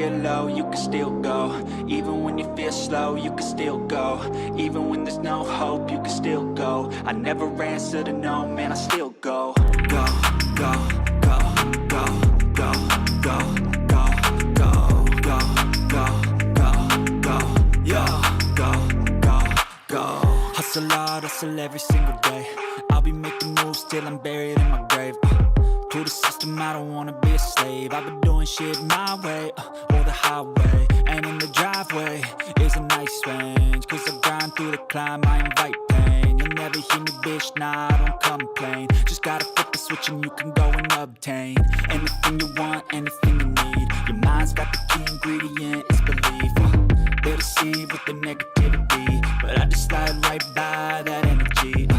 feel low, you can still go. Even when you feel slow, you can still go. Even when there's no hope, you can still go. I never answer to no, man, I still go. Go, go, go, go, go, go, go, go, go, go, go, go, yo, go, go, go. Hustle hard, hustle every single day. I'll be making moves till I'm buried in my grave. To the system, I don't wanna be a slave. I've been doing shit my way, or the highway. And in the driveway is a nice range. Cause I grind through the climb, I invite pain. You'll never hear me, bitch, nah, I don't complain. Just gotta flip the switch and you can go and obtain anything you want, anything you need. Your mind's got the key ingredient, it's belief. They deceive with the negativity, but I just slide right by that energy.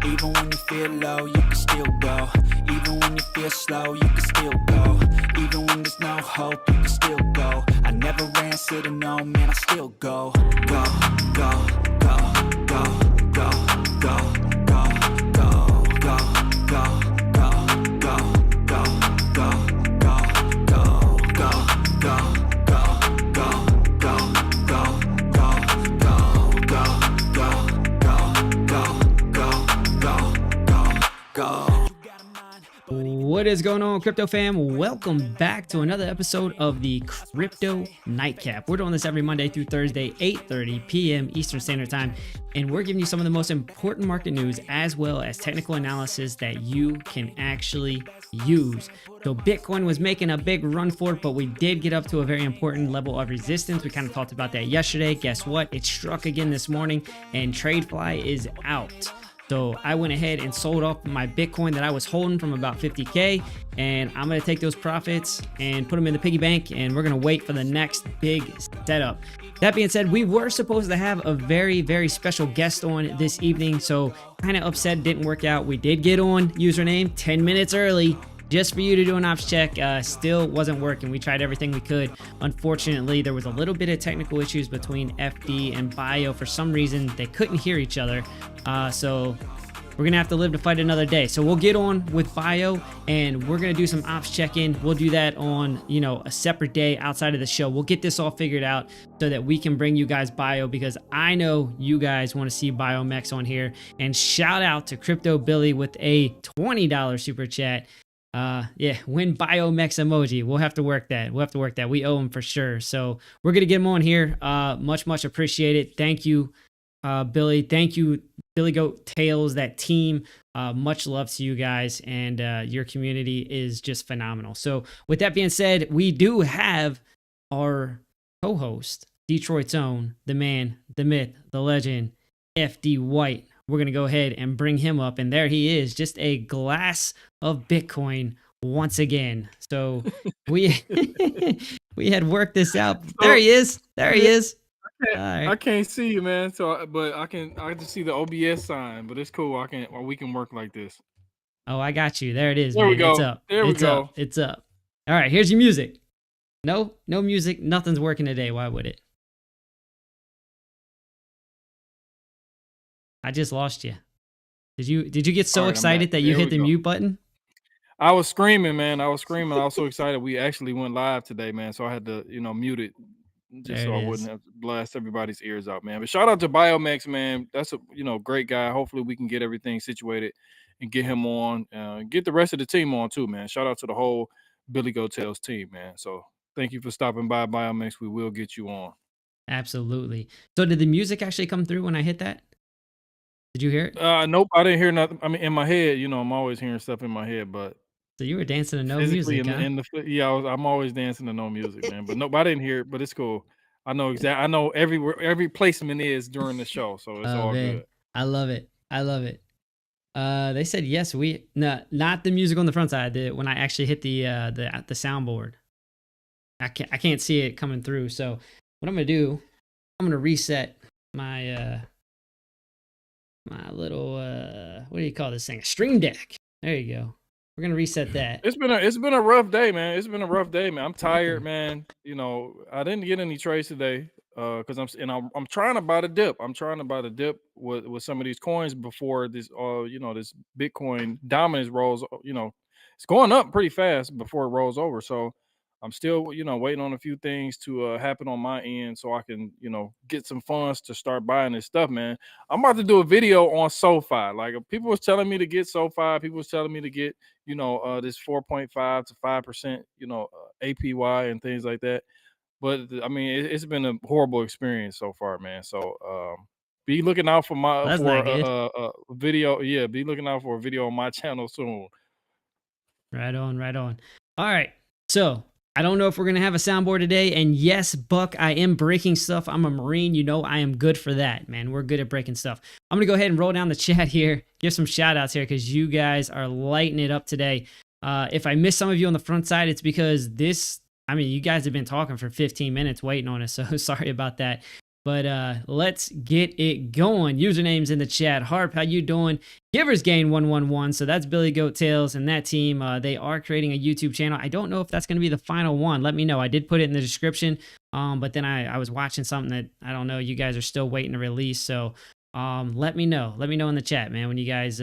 Even when you feel low, you can still go. Even when you feel slow, you can still go. Even when there's no hope, you can still go. I never answer to no, man, I still go. Go, go, go, go, go, go, go, go, go, go, go, go, go, go, go, go, go, go. What is going on, crypto fam? Welcome back to another episode of the Crypto Nightcap. We're doing this every Monday through Thursday, 8:30 p.m. Eastern Standard Time, and we're giving you some of the most important market news as well as technical analysis that you can actually use. So Bitcoin was making a big run for it, but we did get up to a very important level of resistance. We kind of talked about that yesterday. Guess what? It struck again this morning, and TradeFly is out. So I went ahead and sold off my Bitcoin that I was holding from about 50K, and I'm going to take those profits and put them in the piggy bank, and we're going to wait for the next big setup. That being said, we were supposed to have a very, very special guest on this evening, so kind of upset didn't work out. We did get on username 10 minutes early just for you to do an ops check. Still wasn't working. We tried everything we could. Unfortunately, there was a little bit of technical issues between FD and Bio. For some reason, they couldn't hear each other. So we're gonna have to live to fight another day. So we'll get on with Bio and we're gonna do some ops check-in. We'll do that on, a separate day outside of the show. We'll get this all figured out so that we can bring you guys Bio, because I know you guys want to see BIOMEX on here. And shout out to Crypto Billy with a $20 super chat. Yeah, win BIOMEX emoji. We'll have to work that. We owe him for sure. So we're gonna get him on here. Much appreciated. Thank you, Billy. Thank you, Billy Goat Tales, that team. Much love to you guys, and your community is just phenomenal. So with that being said, we do have our co-host, Detroit's own, the man, the myth, the legend, FD White. We're going to go ahead and bring him up, and there he is, just a glass of Bitcoin once again. So we we had worked this out. There he is. I can't see you, man. So, but I just see the OBS sign. But it's cool. We can work like this. Oh, I got you. There it is. There man. we go. It's up. There we go. It's up. All right. Here's your music. No music. Nothing's working today. Why would it? I just lost you. Did you get so excited that you hit the mute button? I was screaming, man. I was so excited. We actually went live today, man. So I had to, mute it just so I wouldn't have to blast everybody's ears out, man. But shout out to BIOMEX, man. That's a great guy. Hopefully we can get everything situated and get him on. Get the rest of the team on too, man. Shout out to the whole Billy Goat Tales team, man. So thank you for stopping by, BIOMEX. We will get you on. Absolutely. So did the music actually come through when I hit that? Did you hear it? Nope, I didn't hear nothing. I mean, in my head, I'm always hearing stuff in my head, but so you were dancing to no music, huh? I'm always dancing to no music, man. But I didn't hear it, but it's cool. I know exactly. I know every placement is during the show, so it's all man. good. I love it. They said yes. Not the music on the front side. When I actually hit the soundboard, I can't see it coming through. So what I'm gonna do, I'm gonna reset my my little what do you call this thing? A stream deck. There you go. We're gonna reset that. It's been a rough day, man. I'm tired, man. I didn't get any trades today because I'm trying to buy the dip. I'm trying to buy the dip with some of these coins before this this Bitcoin dominance rolls. It's going up pretty fast before it rolls over. So I'm still, waiting on a few things to happen on my end so I can, get some funds to start buying this stuff, man. I'm about to do a video on SoFi. Like people was telling me to get SoFi, people was telling me to get, this 4.5 to 5%, APY and things like that. But I mean, it's been a horrible experience so far, man. So be looking out for my That's not good. video. Yeah, be looking out for a video on my channel soon. Right on, right on. All right. So I don't know if we're going to have a soundboard today. And yes, Buck, I am breaking stuff. I'm a Marine. You know, I am good for that, man. We're good at breaking stuff. I'm going to go ahead and roll down the chat here. Give some shout outs here because you guys are lighting it up today. If I miss some of you on the front side, it's because you guys have been talking for 15 minutes waiting on us. So sorry about that. But let's get it going. Usernames in the chat. Harp, how you doing? Givers Gain 111. So that's Billy Goat Tails and that team. They are creating a YouTube channel. I don't know if that's going to be the final one. Let me know. I did put it in the description. But then I was watching something that I don't know. You guys are still waiting to release. So let me know. Let me know in the chat, man, when you guys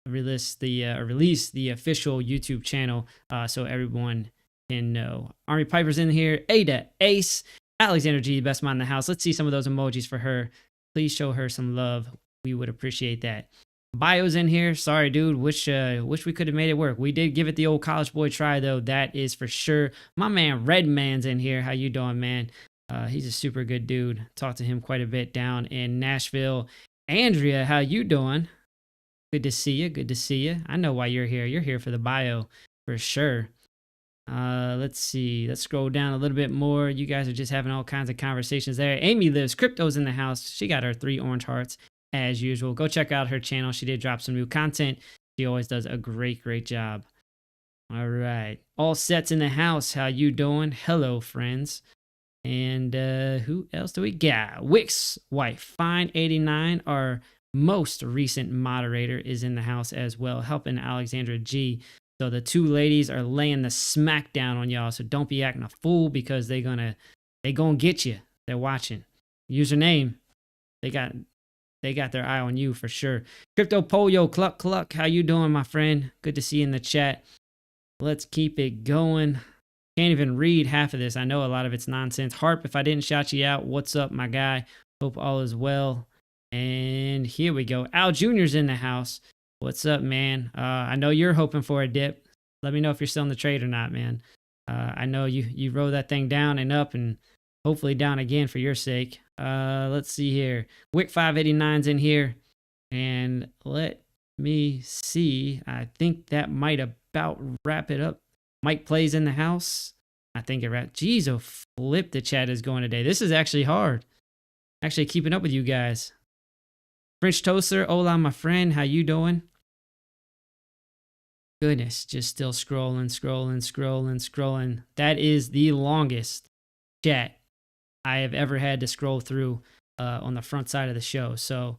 release the official YouTube channel so everyone can know. Army Piper's in here. Ada, Ace. Alexander G, best mind in the house. Let's see some of those emojis for her. Please show her some love. We would appreciate that. Bio's in here. Sorry, dude. Wish we could have made it work. We did give it the old college boy try, though. That is for sure. My man Redman's in here. How you doing, man? He's a super good dude. Talked to him quite a bit down in Nashville. Andrea, how you doing? Good to see you. Good to see you. I know why you're here. You're here for the bio, for sure. Let's see. Let's scroll down a little bit more. You guys are just having all kinds of conversations there. Amy Lives. Crypto's in the house. She got her 3 orange hearts as usual. Go check out her channel. She did drop some new content. She always does a great job. All right. All sets in the house. How you doing? Hello, friends. And who else do we got? Wix wife. Fine89. Our most recent moderator is in the house as well, helping Alexandra G. So the 2 ladies are laying the smack down on y'all. So don't be acting a fool because they gonna get you. They're watching. Username. They got their eye on you for sure. Crypto Pollo Cluck Cluck. How you doing, my friend? Good to see you in the chat. Let's keep it going. Can't even read half of this. I know a lot of it's nonsense. Harp, if I didn't shout you out, what's up, my guy? Hope all is well. And here we go. Al Jr.'s in the house. What's up, man? I know you're hoping for a dip. Let me know if you're still in the trade or not, man. I know you rode that thing down and up and hopefully down again for your sake. Let's see here. Wick 589's in here. And let me see. I think that might about wrap it up. Mike Plays in the house. I think it wrapped. Jeez, oh, flip the chat is going today. This is actually hard. Actually keeping up with you guys. French Toaster, hola, my friend. How you doing? Goodness, just still scrolling. That is the longest chat I have ever had to scroll through on the front side of the show. So,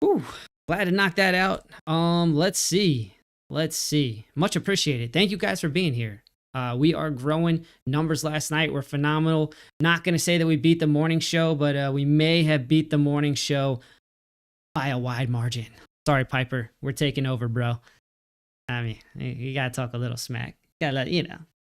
whew, glad to knock that out. Let's see. Much appreciated. Thank you guys for being here. We are growing. Numbers last night were phenomenal. Not going to say that we beat the morning show, but we may have beat the morning show by a wide margin. Sorry, Piper. We're taking over, bro. I mean, you gotta talk a little smack. Gotta,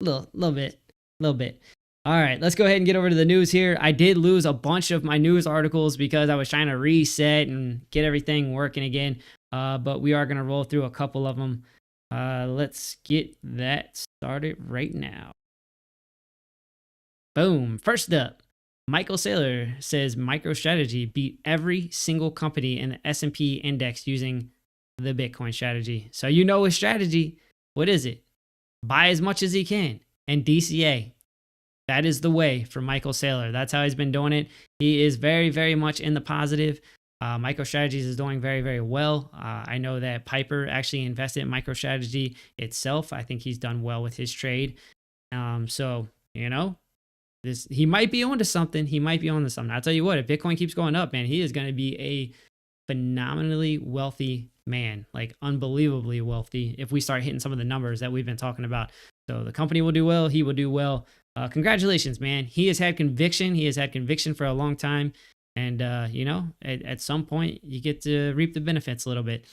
little bit. All right, let's go ahead and get over to the news here. I did lose a bunch of my news articles because I was trying to reset and get everything working again. But we are gonna roll through a couple of them. Let's get that started right now. Boom. First up, Michael Saylor says MicroStrategy beat every single company in the S&P index using the Bitcoin strategy. So you know his strategy. What is it? Buy as much as he can and DCA. That is the way for Michael Saylor. That's how he's been doing it. He is very much in the positive. MicroStrategy is doing very well. I know that Piper actually invested in MicroStrategy itself. I think he's done well with his trade. So, he might be onto something. I'll tell you what, if Bitcoin keeps going up, man, he is going to be a phenomenally wealthy man, like unbelievably wealthy if we start hitting some of the numbers that we've been talking about. So the company will do well. He will do well. Congratulations, man. He has had conviction. He has had conviction for a long time. And, at some point you get to reap the benefits a little bit.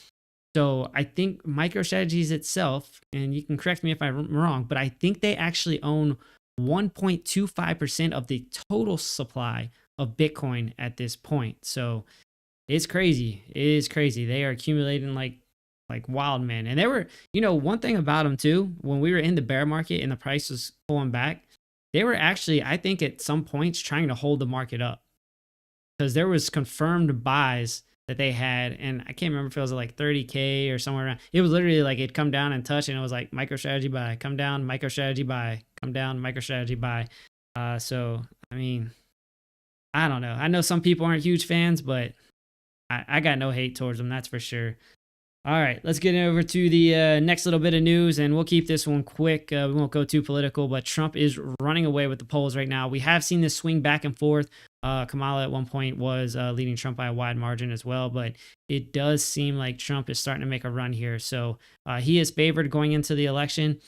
So I think MicroStrategies itself, and you can correct me if I'm wrong, but I think they actually own 1.25% of the total supply of Bitcoin at this point. So it's crazy. It is crazy. They are accumulating like wild, man. And they were, one thing about them too, when we were in the bear market and the price was pulling back, they were actually, I think at some points trying to hold the market up because there was confirmed buys that they had. And I can't remember if it was like 30K or somewhere around. It was literally like it'd come down and touch and it was like MicroStrategy buy, come down, MicroStrategy buy, come down, MicroStrategy buy. So, I mean, I don't know. I know some people aren't huge fans, but I got no hate towards them. That's for sure. All right, let's get over to the next little bit of news, and we'll keep this one quick. We won't go too political, but Trump is running away with the polls right now. We have seen this swing back and forth. Kamala at one point was leading Trump by a wide margin as well, but it does seem like Trump is starting to make a run here. So he is favored going into the election.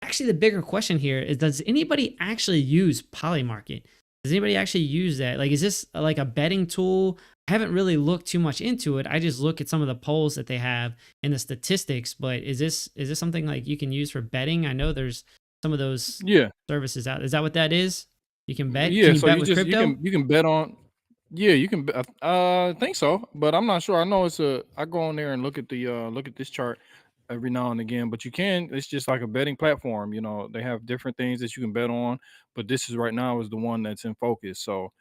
Actually, the bigger question here is, does anybody actually use Polymarket? Does anybody actually use that? Like, is this like a betting tool? I haven't really looked too much into it. I just look at some of the polls that they have and the statistics, but is this something like you can use for betting? I know there's some of those services out. Is that what that is? You can bet? Yeah, Can you so bet with crypto? you can bet on. Yeah, you can. I think so, but I'm not sure. I know I go on there and look at this chart every now and again, but you can. It's just like a betting platform. They have different things that you can bet on, but this is right now is the one that's in focus. So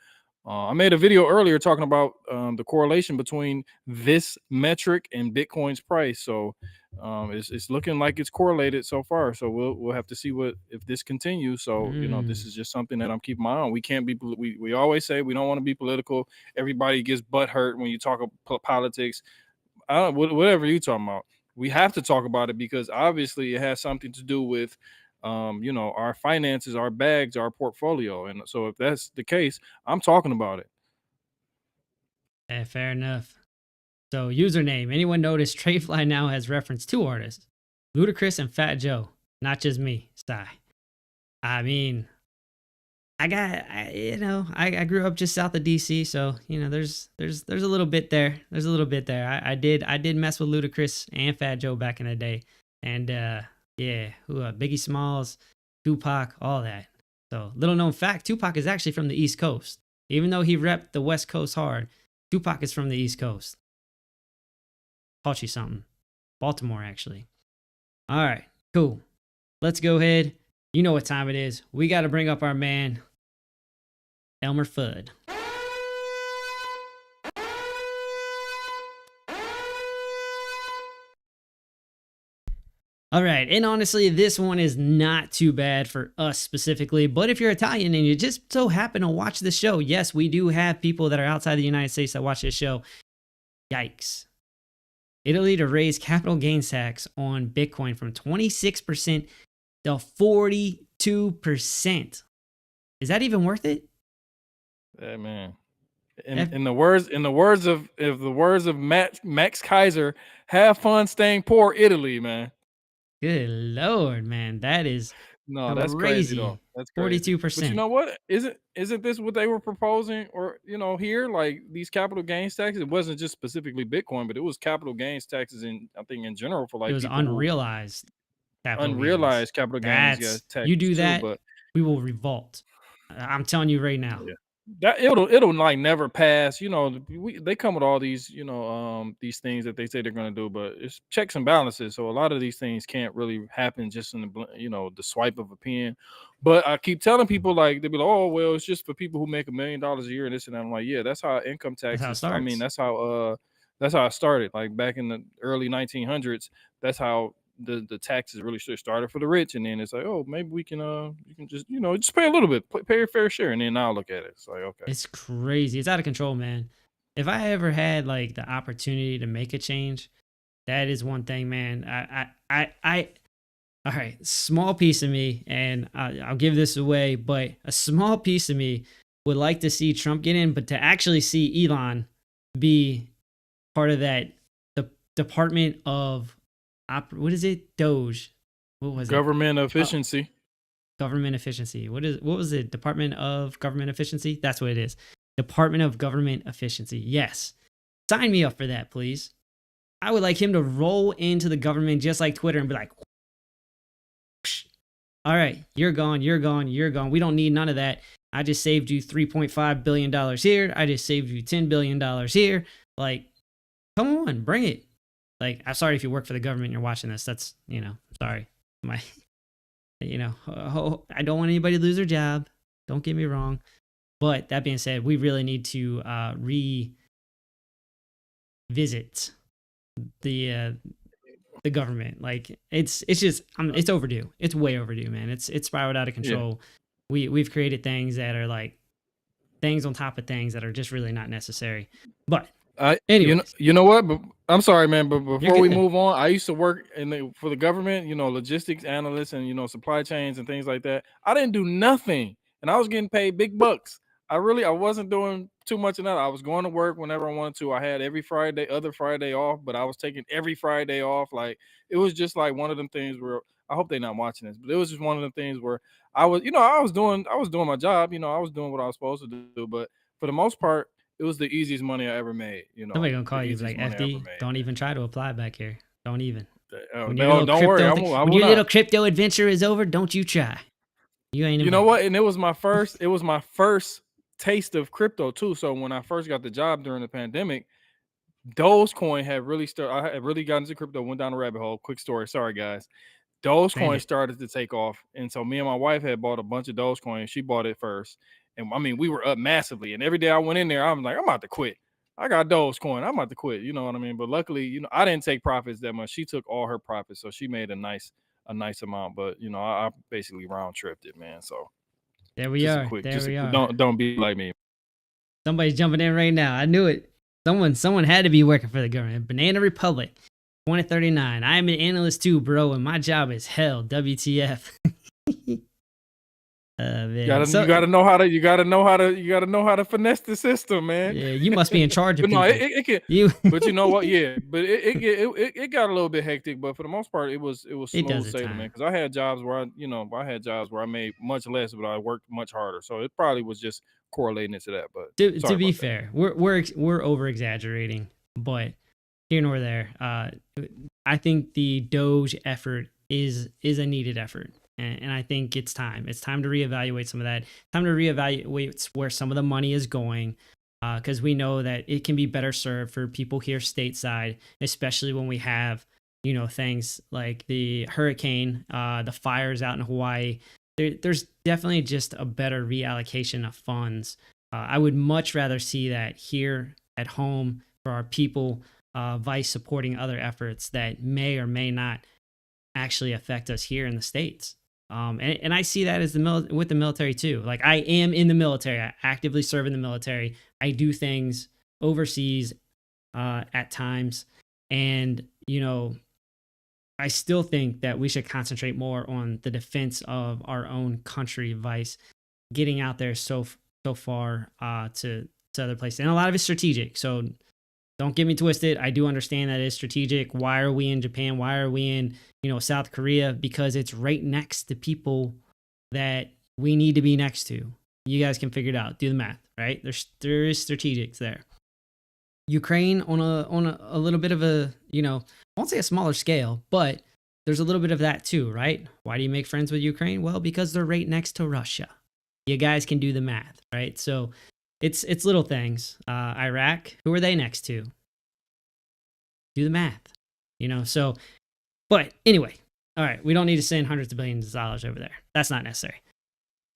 I made a video earlier talking about the correlation between this metric and Bitcoin's price. So it's looking like it's correlated so far. So we'll have to see if this continues. So this is just something that I'm keeping my eye on. We can't be. We always say we don't want to be political. Everybody gets butt hurt when you talk about politics. Whatever you talking about, we have to talk about it because obviously it has something to do with our finances, our bags, our portfolio. And so if that's the case, I'm talking about it. Yeah, fair enough. So username, anyone notice TradeFly now has referenced two artists, Ludacris and Fat Joe, not just me, Sigh. I mean, I grew up just south of DC, so there's a little bit there. There's a little bit there. I did mess with Ludacris and Fat Joe back in the day, and Biggie Smalls, Tupac, all that. So little known fact, Tupac is actually from the East Coast. Even though he repped the West Coast hard, Tupac is from the East Coast. Taught you something. Baltimore, actually. All right, cool. Let's go ahead. You know what time it is. We got to bring up our man, Elmer Fudd. All right, and honestly, this one is not too bad for us specifically, but if you're Italian and you just so happen to watch the show, yes, we do have people that are outside the United States that watch this show. Yikes. Italy to raise capital gains tax on Bitcoin from 26% to 42%. Is that even worth it? Yeah, man. In the words of Max Kaiser, have fun staying poor, Italy, man. Good Lord, man. That is that's crazy though. That's crazy. 42%. But you know what? Isn't this what they were proposing? Or here, like these capital gains taxes, it wasn't just specifically Bitcoin, but it was capital gains taxes in general for like it was unrealized capital gains taxes. You do that, but we will revolt. I'm telling you right now. Yeah. That it'll like never pass. They come with all these these things that they say they're going to do, but it's checks and balances. So a lot of these things can't really happen just in the swipe of a pen. But I keep telling people, like, they'll be like, oh well, it's just for people who make $1 million a year and this and that. I'm like, yeah, that's how income taxes. That's how it started. Like back in the early 1900s, that's how the taxes really should have started for the rich, and then it's like, oh, maybe we can you can just just pay a little bit, pay your fair share, and then I'll look at it. It's like, okay, it's crazy. It's out of control, man. If I ever had like the opportunity to make a change, that is one thing, man. All right, small piece of me, and I'll give this away, but a small piece of me would like to see Trump get in, but to actually see Elon be part of that, the Department of what is it? Doge. What was Government efficiency. Government efficiency. What was it? Department of Government Efficiency? That's what it is. Department of Government Efficiency. Yes. Sign me up for that, please. I would like him to roll into the government just like Twitter and be like, all right, you're gone, you're gone, you're gone. We don't need none of that. I just saved you $3.5 billion here. I just saved you $10 billion here. Like, come on, bring it. Like, I'm sorry if you work for the government and you're watching this. That's, sorry. I don't want anybody to lose their job. Don't get me wrong. But that being said, we really need to revisit the government. Like, it's just it's overdue. It's way overdue, man. It's spiraled out of control. Yeah. We've created things that are like things on top of things that are just really not necessary. But anyway, you know what? But I'm sorry, man. But before we move on, I used to work for the government, logistics analysts and supply chains and things like that. I didn't do nothing, and I was getting paid big bucks. I wasn't doing too much of that. I was going to work whenever I wanted to. I had other Friday off, but I was taking every Friday off. Like, it was just like one of them things where I hope they're not watching this, but it was just one of them things where I was doing my job. I was doing what I was supposed to do, but for the most part, it was the easiest money I ever made. Somebody gonna call you like, FD, don't even try to apply back here. Don't even. When your little crypto adventure is over, don't you try. You ain't. You know what? And it was my first taste of crypto too. So when I first got the job during the pandemic, Dogecoin had really started. I had really gotten into crypto, went down the rabbit hole. Quick story. Sorry, guys. Dogecoin started to take off. And so me and my wife had bought a bunch of Dogecoin. She bought it first. And I mean, we were up massively. And every day I went in there, I'm like, I'm about to quit. I got Dogecoin. I'm about to quit. You know what I mean? But luckily, I didn't take profits that much. She took all her profits. So she made a nice amount. But, I basically round tripped it, man. So there we are. Don't be like me. Somebody's jumping in right now. I knew it. Someone had to be working for the government. Banana Republic, 2039. I am an analyst too, bro, and my job is hell. WTF? Man. You gotta know how to finesse the system, man. Yeah, you must be in charge of people. No, it can. But you know what? Yeah, but it got a little bit hectic. But for the most part, it was smooth sailing, man. Because I had jobs where I made much less, but I worked much harder. So it probably was just correlating it to that. But to be fair, we're over exaggerating, but here nor there. I think the Doge effort is a needed effort. And I think it's time. It's time to reevaluate some of that. Time to reevaluate where some of the money is going, because we know that it can be better served for people here stateside, especially when we have, things like the hurricane, the fires out in Hawaii. There's definitely just a better reallocation of funds. I would much rather see that here at home for our people, vice supporting other efforts that may or may not actually affect us here in the States. And I see that as with the military too. Like, I am in the military. I actively serve in the military. I do things overseas at times. And, I still think that we should concentrate more on the defense of our own country, vice getting out there so far to other places. And a lot of it's strategic. So don't get me twisted. I do understand that it's strategic. Why are we in Japan? Why are we in, South Korea? Because it's right next to people that we need to be next to. You guys can figure it out. Do the math, right? There is strategics there. Ukraine on a little bit of a, I won't say a smaller scale, but there's a little bit of that too, right? Why do you make friends with Ukraine? Well, because they're right next to Russia. You guys can do the math, right? So it's little things. Iraq, who are they next to? Do the math, so, but anyway, all right, we don't need to send hundreds of billions of dollars over there. That's not necessary.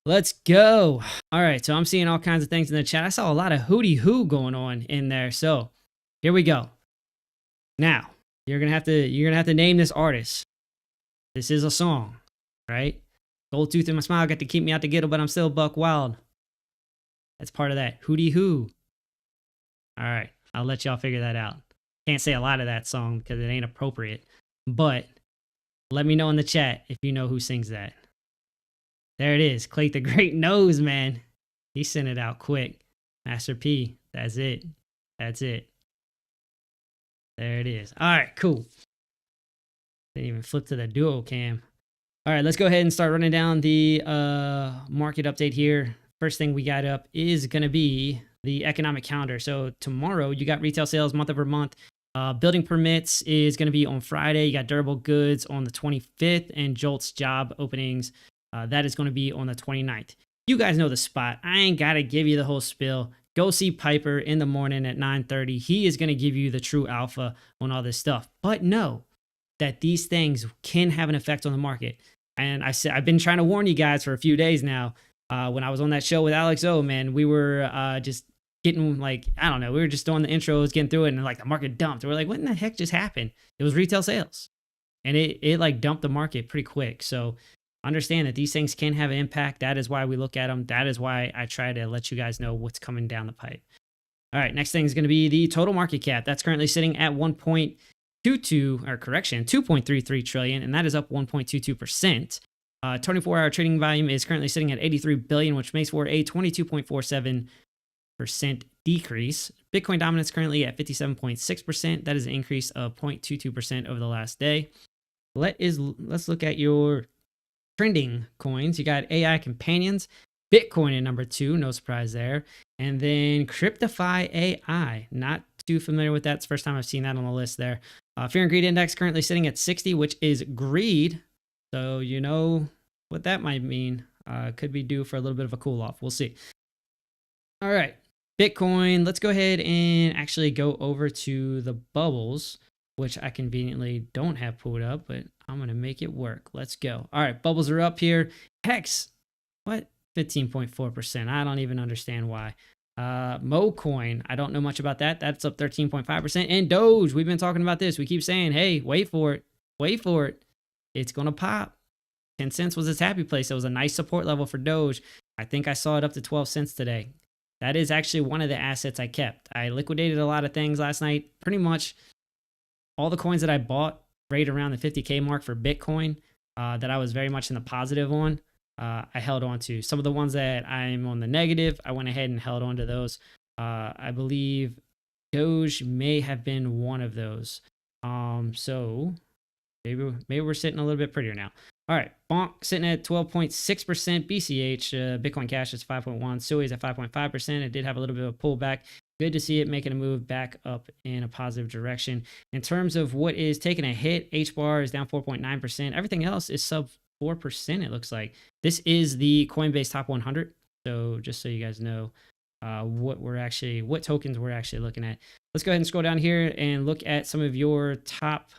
Let's go. All right, so I'm seeing all kinds of things in the chat. I saw a lot of hootie hoo going on in there. So here we go. Now you're gonna have to name this artist. This is a song, right? Gold tooth in my smile got to keep me out the ghetto, but I'm still buck wild. That's part of that hootie hoo. All right, I'll let y'all figure that out. Can't say a lot of that song because it ain't appropriate, but let me know in the chat if you know who sings that. There it is. Clay the Great knows, man. He sent it out quick. Master P. That's it. That's it. There it is. All right, cool. Didn't even flip to the duo cam. All right, let's go ahead and start running down the market update here. First thing we got up is going to be the economic calendar. So tomorrow you got retail sales month over month. Building permits is going to be on Friday. You got durable goods on the 25th and JOLTS job openings That is going to be on the 29th. You guys know the spot. I ain't got to give you the whole spill. Go see Piper in the morning at 9:30. He is going to give you the true alpha on all this stuff. But know that these things can have an effect on the market. And I've been trying to warn you guys for a few days now. When I was on that show with Alex O, man, we were just getting like, I don't know, we were just doing the intros, getting through it, and like the market dumped. We're like, what in the heck just happened? It was retail sales. And it like dumped the market pretty quick. So understand that these things can have an impact. That is why we look at them. That is why I try to let you guys know what's coming down the pipe. All right, next thing is going to be the total market cap. That's currently sitting at 2.33 trillion, and that is up 1.22%. 24-hour trading volume is currently sitting at 83 billion, which makes for a 22.47% decrease. Bitcoin dominance currently at 57.6%. That is an increase of 0.22% over the last day. Let's look at your trending coins. You got AI companions, Bitcoin at number 2, no surprise there. And then TradeFly AI, not too familiar with that. It's the first time I've seen that on the list there. Fear and Greed Index currently sitting at 60, which is greed. So you know what that might mean. Could be due for a little bit of a cool off. We'll see. All right, Bitcoin. Let's go ahead and actually go over to the bubbles, which I conveniently don't have pulled up, but I'm going to make it work. Let's go. All right, bubbles are up here. Hex, what? 15.4%. I don't even understand why. MoCoin, I don't know much about that. That's up 13.5%. And Doge, we've been talking about this. We keep saying, hey, wait for it. Wait for it. It's going to pop. 10 cents was its happy place. It was a nice support level for Doge. I think I saw it up to 12 cents today. That is actually one of the assets I kept. I liquidated a lot of things last night. Pretty much all the coins that I bought right around the 50K mark for Bitcoin that I was very much in the positive on, I held on to. Some of the ones that I'm on the negative, I went ahead and held on to those. I believe Doge may have been one of those. So maybe we're sitting a little bit prettier now. All right, Bonk sitting at 12.6%. BCH, Bitcoin Cash is 5.1. Sui is at 5.5%. It did have a little bit of a pullback. Good to see it making a move back up in a positive direction. In terms of what is taking a hit, HBAR is down 4.9%. Everything else is sub 4%, it looks like. This is the Coinbase Top 100. So just so you guys know what tokens we're actually looking at. Let's go ahead and scroll down here and look at some of your top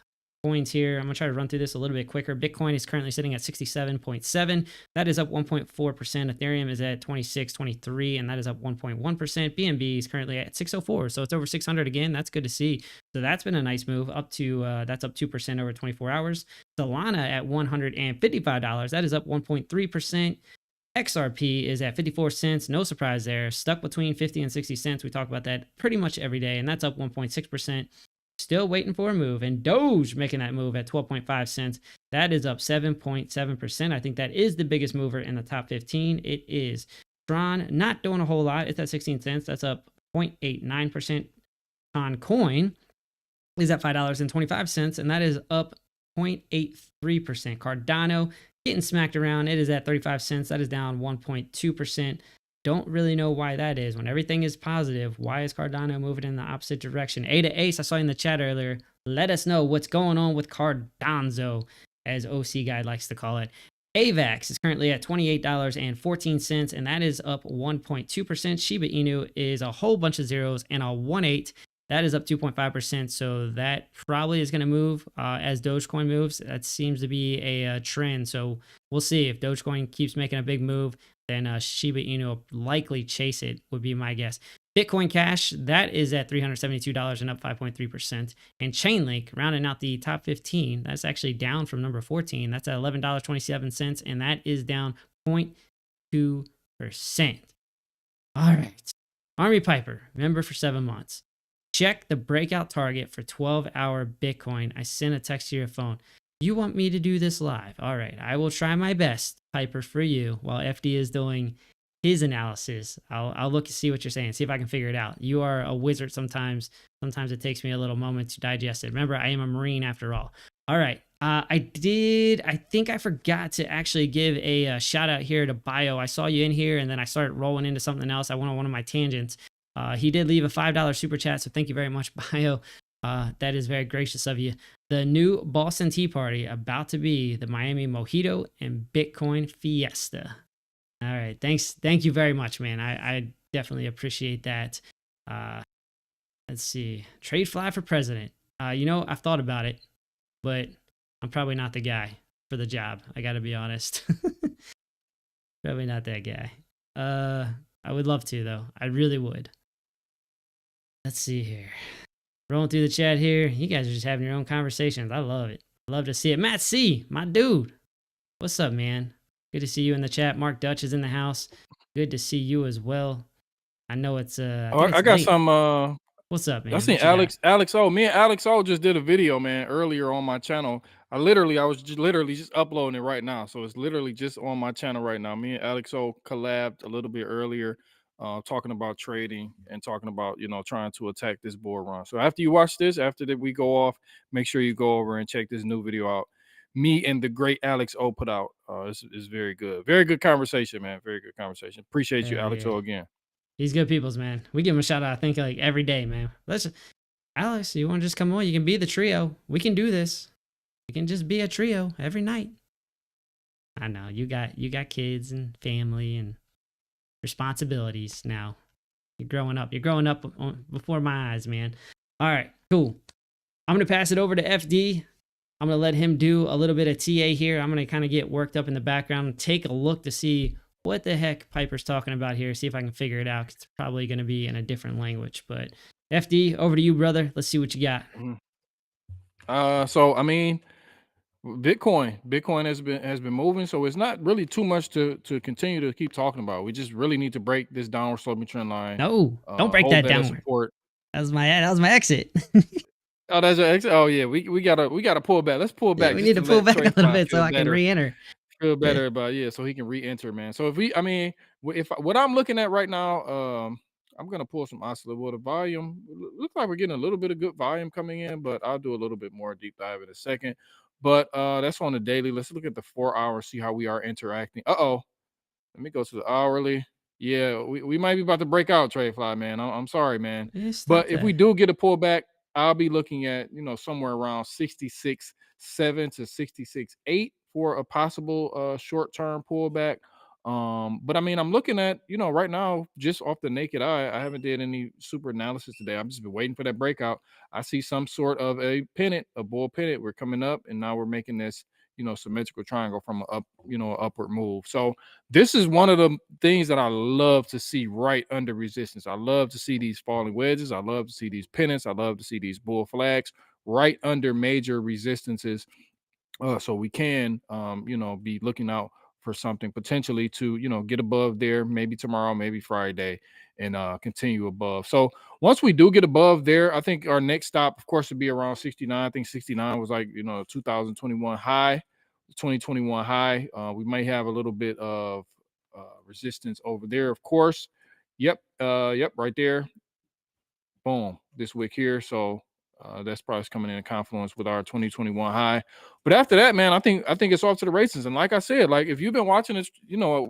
coins here. I'm going to try to run through this a little bit quicker. Bitcoin is currently sitting at 67.7. That is up 1.4%. Ethereum is at 26.23, and that is up 1.1%. BNB is currently at 604, so it's over 600 again. That's good to see. So that's been a nice move up to that's up 2% over 24 hours. Solana at $155. That is up 1.3%. XRP is at 54 cents. No surprise there. Stuck between 50 and 60 cents. We talk about that pretty much every day, and that's up 1.6%. Still waiting for a move. And Doge making that move at 12.5 cents. That is up 7.7%. I think that is the biggest mover in the top 15. It is. Tron, not doing a whole lot. It's at 16 cents. That's up 0.89%. On Coin is at $5.25, and that is up 0.83%. Cardano getting smacked around. It is at 35 cents. That is down 1.2%. Don't really know why that is. When everything is positive, why is Cardano moving in the opposite direction? A to Ace, I saw in the chat earlier. Let us know what's going on with Cardano, as OC Guy likes to call it. AVAX is currently at $28.14, and that is up 1.2%. Shiba Inu is a whole bunch of zeros and a 1.8. That is up 2.5%, so that probably is going to move as Dogecoin moves. That seems to be a trend, so we'll see. If Dogecoin keeps making a big move, then Shiba Inu will likely chase it, would be my guess. Bitcoin Cash, that is at $372 and up 5.3%. And Chainlink, rounding out the top 15, that's actually down from number 14. That's at $11.27, and that is down 0.2%. All right. Army Piper, member for 7 months. Check the breakout target for 12-hour Bitcoin. I sent a text to your phone. You want me to do this live? All right, I will try my best, Piper, for you while FD is doing his analysis. I'll look to see what you're saying, see if I can figure it out. You are a wizard sometimes. Sometimes it takes me a little moment to digest it. Remember, I am a Marine after all. All right, I think I forgot to actually give a shout out here to Bio. I saw you in here and then I started rolling into something else. I went on one of my tangents. He did leave a $5 super chat, so thank you very much, Bio. That is very gracious of you. The new Boston Tea Party about to be the Miami Mojito and Bitcoin Fiesta. All right. Thank you very much, man. I definitely appreciate that. Let's see. TradeFly for president. I've thought about it, but I'm probably not the guy for the job. I got to be honest. Probably not that guy. I would love to, though. I really would. Let's see here. Rolling through the chat here. You guys are just having your own conversations. I love it. Love to see it. Matt C, my dude. What's up, man? Good to see you in the chat. Mark Dutch is in the house. Good to see you as well. I know it's I got late. some What's up, man? I seen Alex O. Me and Alex O just did a video, man, earlier on my channel. I was just uploading it right now. So it's literally just on my channel right now. Me and Alex O collabed a little bit earlier, talking about trading and talking about, trying to attack this bull run. So after you watch this, after that we go off, make sure you go over and check this new video out. Me and the great Alex O put out. It's very good. Very good conversation, man. Very good conversation. Appreciate you, Alex O, again. He's good peoples, man. We give him a shout out, I think, like every day, man. Alex, you want to just come on? You can be the trio. We can do this. We can just be a trio every night. I know you got kids and family and responsibilities now. You're growing up. You're growing up before my eyes, man. All right, cool. I'm gonna pass it over to FD. I'm gonna let him do a little bit of TA here. I'm gonna kind of get worked up in the background and take a look to see what the heck Piper's talking about here. See if I can figure it out. It's probably going to be in a different language. But FD, over to you, brother. Let's see what you got. So I mean, Bitcoin has been moving. So it's not really too much to continue to keep talking about. We just really need to break this downward sloping trend line. No, don't break that downward. Support. That was my exit. Oh, that's your exit. Oh yeah, we gotta pull back. Let's pull back. Yeah, we need to pull back a little bit so I can re-enter. Feel better, but yeah, so he can re-enter, man. So if what I'm looking at right now, I'm gonna pull some oscillator. Well, the volume looks like we're getting a little bit of good volume coming in, but I'll do a little bit more deep dive in a second. But that's on the daily. Let's look at the 4 hours, see how we are interacting. Let me go to the hourly. Yeah, we might be about to break out, TradeFly, man. I'm sorry, man. But if we do get a pullback, I'll be looking at somewhere around 66.7 to 66.8 for a possible short-term pullback. But I mean, I'm looking at right now, just off the naked eye, I haven't did any super analysis today. I've just been waiting for that breakout. I see some sort of a pennant, a bull pennant. We're coming up, and now we're making this symmetrical triangle from an upward move. So this is one of the things that I love to see right under resistance. I love to see these falling wedges. I love to see these pennants. I love to see these bull flags right under major resistances. So we can, be looking out for something potentially to, get above there, maybe tomorrow, maybe Friday, and continue above. So once we do get above there, I think our next stop, of course, would be around 69. I think 69 was like, 2021 high, 2021 high. We may have a little bit of resistance over there, of course. Yep, right there. Boom, this wick here. So that's probably coming in confluence with our 2021 high. But after that, man, I think it's off to the races. And like I said, like if you've been watching this,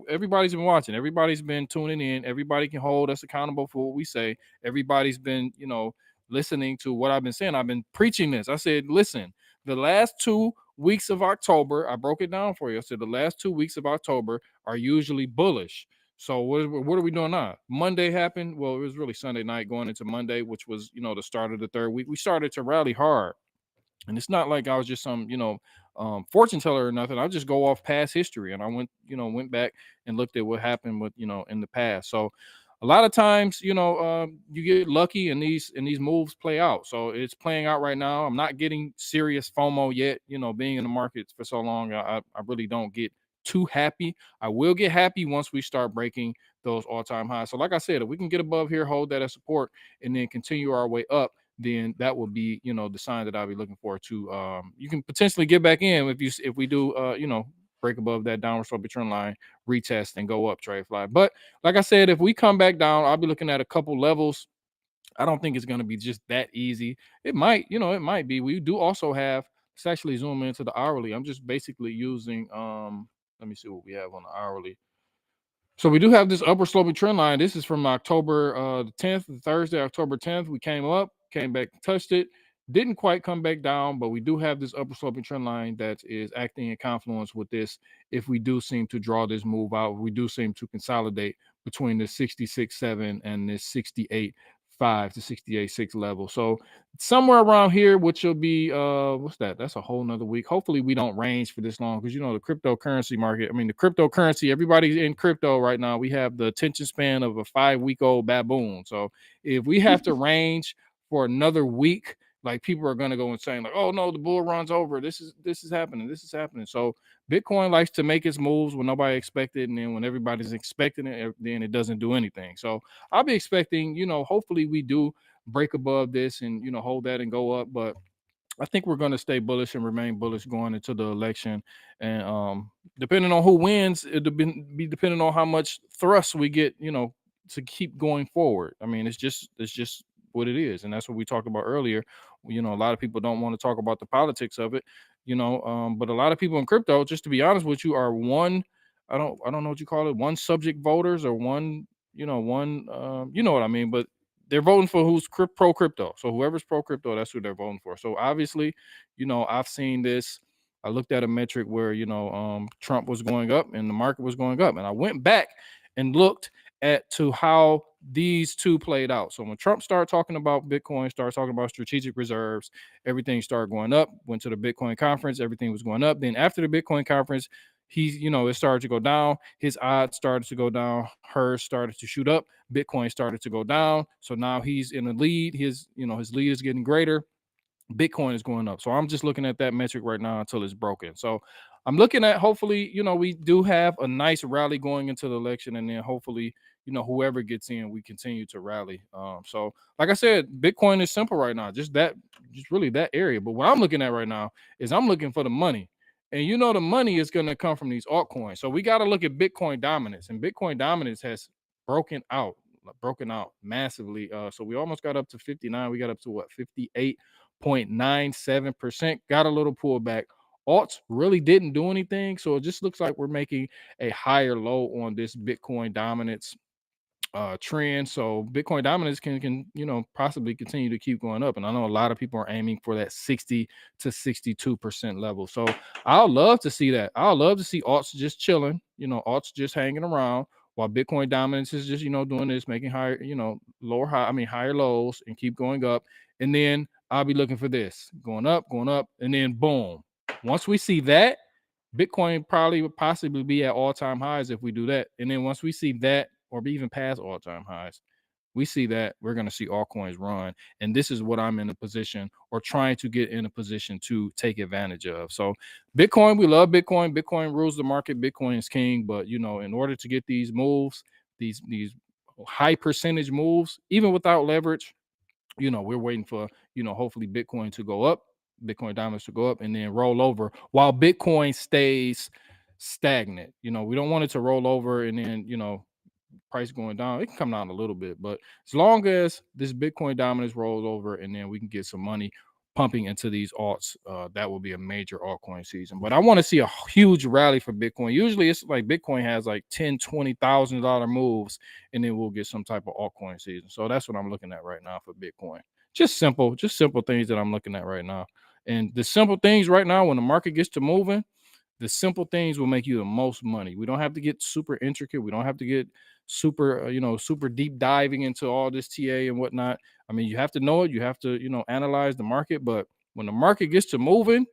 everybody's been watching. Everybody's been tuning in. Everybody can hold us accountable for what we say. Everybody's been, listening to what I've been saying. I've been preaching this. I said, listen, the last 2 weeks of October, I broke it down for you. I said the last 2 weeks of October are usually bullish. So what are we doing now? Monday happened. Well, it was really Sunday night going into Monday, which was, the start of the third week. We started to rally hard. And it's not like I was just some, fortune teller or nothing. I just go off past history. And I went back and looked at what happened with, in the past. So a lot of times, you get lucky and these moves play out. So it's playing out right now. I'm not getting serious FOMO yet, being in the market for so long. I really don't get too happy. I will get happy once we start breaking those all-time highs. So like I said, if we can get above here, hold that as support, and then continue our way up, then that will be, the sign that I'll be looking for to you can potentially get back in if we do break above that downward sloping trend line, retest and go up, TradeFly. But like I said, if we come back down, I'll be looking at a couple levels. I don't think it's going to be just that easy. It might be. We do also have, let's actually zoom into the hourly. I'm just basically using let me see what we have on the hourly. So we do have this upward sloping trend line. This is from October the 10th, Thursday, October 10th. We came up, came back, touched it. didn't quite come back down, but we do have this upper sloping trend line that is acting in confluence with this. If we do seem to draw this move out, we do seem to consolidate between the 66.7 and this 68.5 to 68.6 level. So somewhere around here, which will be what's that? That's a whole nother week. Hopefully we don't range for this long, because you know the cryptocurrency market. I mean, the cryptocurrency, everybody's in crypto right now. We have the attention span of a 5-week-old baboon. So if we have to range for another week, like people are going to go insane, like, oh no, the bull run's over, this is happening. So Bitcoin likes to make its moves when nobody expected, and then when everybody's expecting it, then it doesn't do anything. So I'll be expecting, hopefully we do break above this and hold that and go up. But I think we're going to stay bullish and remain bullish going into the election. And depending on who wins, it'll be depending on how much thrust we get, to keep going forward. I mean, it's just what it is. And that's what we talked about earlier. A lot of people don't want to talk about the politics of it, but a lot of people in crypto, just to be honest with you, are I don't know what you call it, one subject voters, or you know what I mean, but they're voting for who's pro crypto. So whoever's pro crypto, that's who they're voting for. So obviously, I've seen this. I looked at a metric where, Trump was going up and the market was going up. And I went back and looked at to how these two played out. So when Trump started talking about Bitcoin, started talking about strategic reserves, everything started going up. Went to the Bitcoin conference, everything was going up. Then after the Bitcoin conference, it started to go down. His odds started to go down. Hers started to shoot up. Bitcoin started to go down. So now he's in the lead. His lead is getting greater. Bitcoin is going up. So I'm just looking at that metric right now until it's broken. So I'm looking at, hopefully, we do have a nice rally going into the election, and then hopefully, whoever gets in, we continue to rally. So like I said, Bitcoin is simple right now, just really that area. But what I'm looking at right now is I'm looking for the money. And the money is going to come from these altcoins. So we got to look at Bitcoin dominance, and Bitcoin dominance has broken out massively. So we almost got up to 59. We got up to what, 58.97%. Got a little pullback. Alts really didn't do anything. So it just looks like we're making a higher low on this Bitcoin dominance trend. So Bitcoin dominance can possibly continue to keep going up. And I know a lot of people are aiming for that 60 to 62% level. So I'll love to see that. I'll love to see alts just chilling, alts just hanging around, while Bitcoin dominance is just, doing this, making higher, higher lows, and keep going up. And then I'll be looking for this going up, and then boom. Once we see that, Bitcoin probably would possibly be at all-time highs if we do that. And then once we see that, or be even past all-time highs, we see that, we're going to see altcoins run. And this is what I'm in a position, or trying to get in a position to take advantage of. So Bitcoin, we love Bitcoin. Bitcoin rules the market. Bitcoin is king. But, in order to get these moves, these high percentage moves, even without leverage, we're waiting for, hopefully Bitcoin to go up, Bitcoin dominance to go up, and then roll over while Bitcoin stays stagnant. We don't want it to roll over and then, price going down. It can come down a little bit, but as long as this Bitcoin dominance rolls over and then we can get some money pumping into these alts, that will be a major altcoin season. But I want to see a huge rally for Bitcoin. Usually it's like Bitcoin has like $10,000-$20,000 moves, and then we'll get some type of altcoin season. So that's what I'm looking at right now for Bitcoin. Just simple things that I'm looking at right now. And the simple things right now, when the market gets to moving, the simple things will make you the most money. We don't have to get super intricate. We don't have to get super, super deep diving into all this TA and whatnot. I mean, you have to know it. You have to, analyze the market. But when the market gets to moving,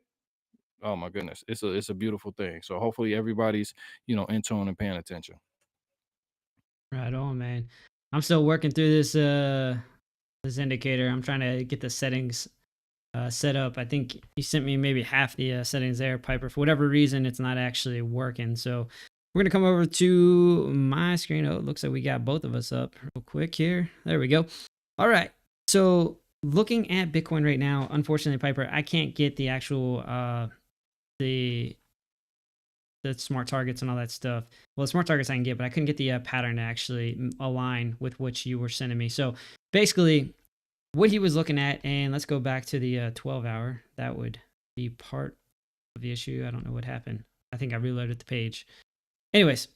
oh my goodness, it's a beautiful thing. So hopefully everybody's, in tune and paying attention. Right on, man. I'm still working through this indicator. I'm trying to get the settings set up. I think you sent me maybe half the settings there, Piper. For whatever reason, it's not actually working. So we're going to come over to my screen. Oh, it looks like we got both of us up real quick here. There we go. All right. So looking at Bitcoin right now, unfortunately, Piper, I can't get the actual, the smart targets and all that stuff. Well, the smart targets I can get, but I couldn't get the pattern to actually align with what you were sending me. So basically, what he was looking at, and let's go back to the 12-hour. That would be part of the issue. I don't know what happened. I think I reloaded the page. Anyways,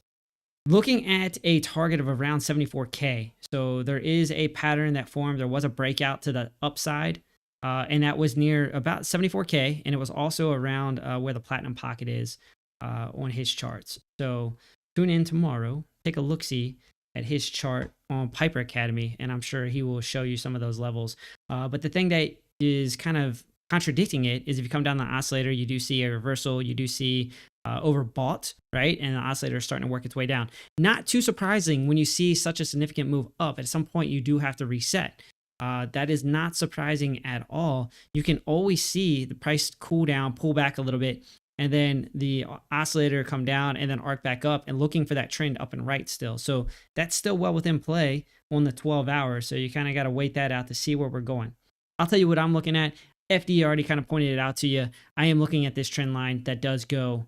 looking at a target of around 74K. So there is a pattern that formed. There was a breakout to the upside. and that was near about 74K, and it was also around where the platinum pocket is on his charts. So tune in tomorrow, take a look-see at his chart on Piper Academy, and I'm sure he will show you some of those levels. But the thing that is kind of contradicting it is if you come down the oscillator, you do see a reversal, you do see overbought, right? And the oscillator is starting to work its way down. Not too surprising when you see such a significant move up. At some point, you do have to reset. That is not surprising at all. You can always see the price cool down, pull back a little bit, and then the oscillator come down and then arc back up and looking for that trend up and right still. So that's still well within play on the 12 hours. So you kind of got to wait that out to see where we're going. I'll tell you what I'm looking at. FD already kind of pointed it out to you. I am looking at this trend line that does go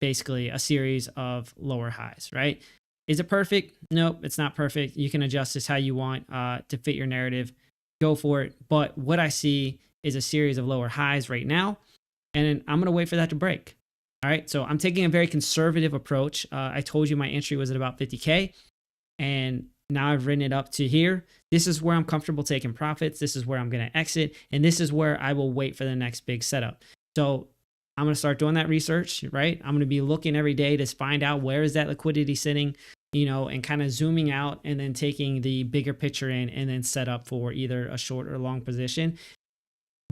basically a series of lower highs, right? Is it perfect? Nope, it's not perfect. You can adjust this how you want to fit your narrative. Go for it. But what I see is a series of lower highs right now, and I'm going to wait for that to break. All right, so I'm taking a very conservative approach. I told you my entry was at about 50K, and now I've written it up to here. This is where I'm comfortable taking profits. This is where I'm going to exit, and this is where I will wait for the next big setup. So I'm going to start doing that research, right? I'm going to be looking every day to find out where is that liquidity sitting, you know, and kind of zooming out and then taking the bigger picture in and then set up for either a short or long position.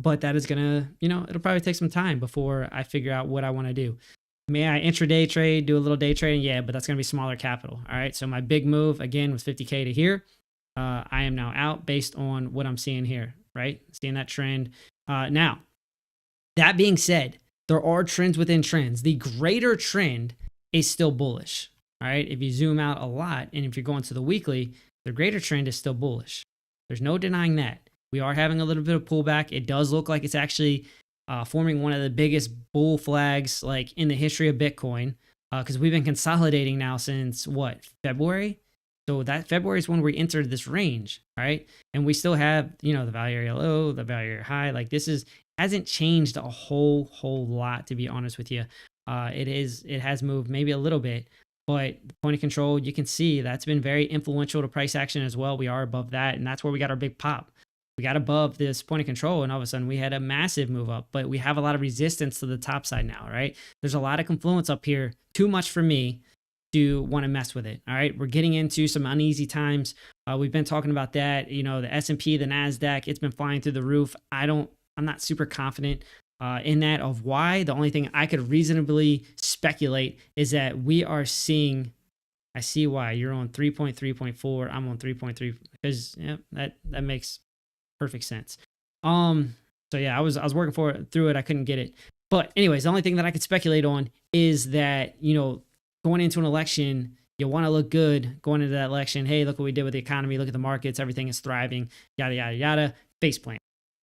But that is going to, you know, it'll probably take some time before I figure out what I want to do. May I intraday trade, do a little day trading? Yeah, but that's going to be smaller capital. All right. So my big move again was 50K to here. I am now out based on what I'm seeing here, right? Seeing that trend. Now, that being said, there are trends within trends. The greater trend is still bullish. All right. If you zoom out a lot, and if you're going to the weekly, the greater trend is still bullish. There's no denying that. We are having a little bit of pullback. It does look like it's actually forming one of the biggest bull flags like in the history of Bitcoin, because we've been consolidating now since what, February? So that February is when we entered this range, right? And we still have, you know, the value area low, the value area high. Like this hasn't changed a whole lot, to be honest with you. It has moved maybe a little bit, but the point of control, you can see that's been very influential to price action as well. We are above that, and that's where we got our big pop. We got above this point of control, and all of a sudden we had a massive move up, but we have a lot of resistance to the top side now, right? There's a lot of confluence up here, too much for me to want to mess with it. All right, we're getting into some uneasy times. We've been talking about that. You know, the S&P, the NASDAQ, it's been flying through the roof. I'm not super confident in that of why. The only thing I could reasonably speculate is that we are seeing, I see why you're on 3.3.4, I'm on 3.3, because yeah, that makes perfect sense. So yeah, I was working through it. I couldn't get it. But anyways, the only thing that I could speculate on is that, you know, going into an election, you want to look good going into that election. Hey, look what we did with the economy. Look at the markets. Everything is thriving. Yada, yada, yada. Face plant.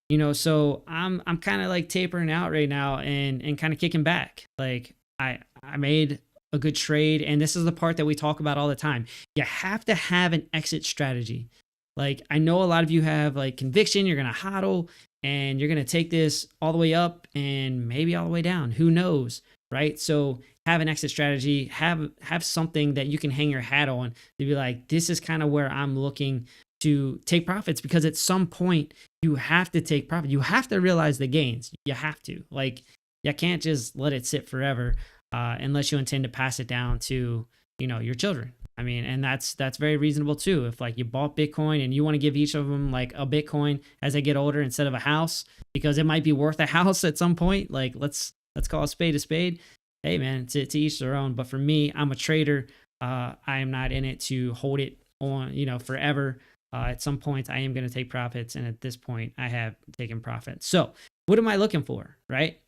You know, so I'm kind of like tapering out right now and kind of kicking back. Like I made a good trade. And this is the part that we talk about all the time. You have to have an exit strategy. Like I know a lot of you have like conviction. You're going to hodl and you're going to take this all the way up and maybe all the way down. Who knows? Right? So have an exit strategy, have something that you can hang your hat on to be like, this is kind of where I'm looking to take profits, because at some point you have to take profit. You have to realize the gains. You have to, like, you can't just let it sit forever unless you intend to pass it down to, you know, your children. I mean, and that's very reasonable too. If like you bought Bitcoin and you want to give each of them like a Bitcoin as they get older instead of a house, because it might be worth a house at some point. Like let's call a spade a spade. Hey man, to each their own. But for me, I'm a trader. I am not in it to hold it on, you know, forever. At some point, I am going to take profits, and at this point, I have taken profits. So, what am I looking for? Right?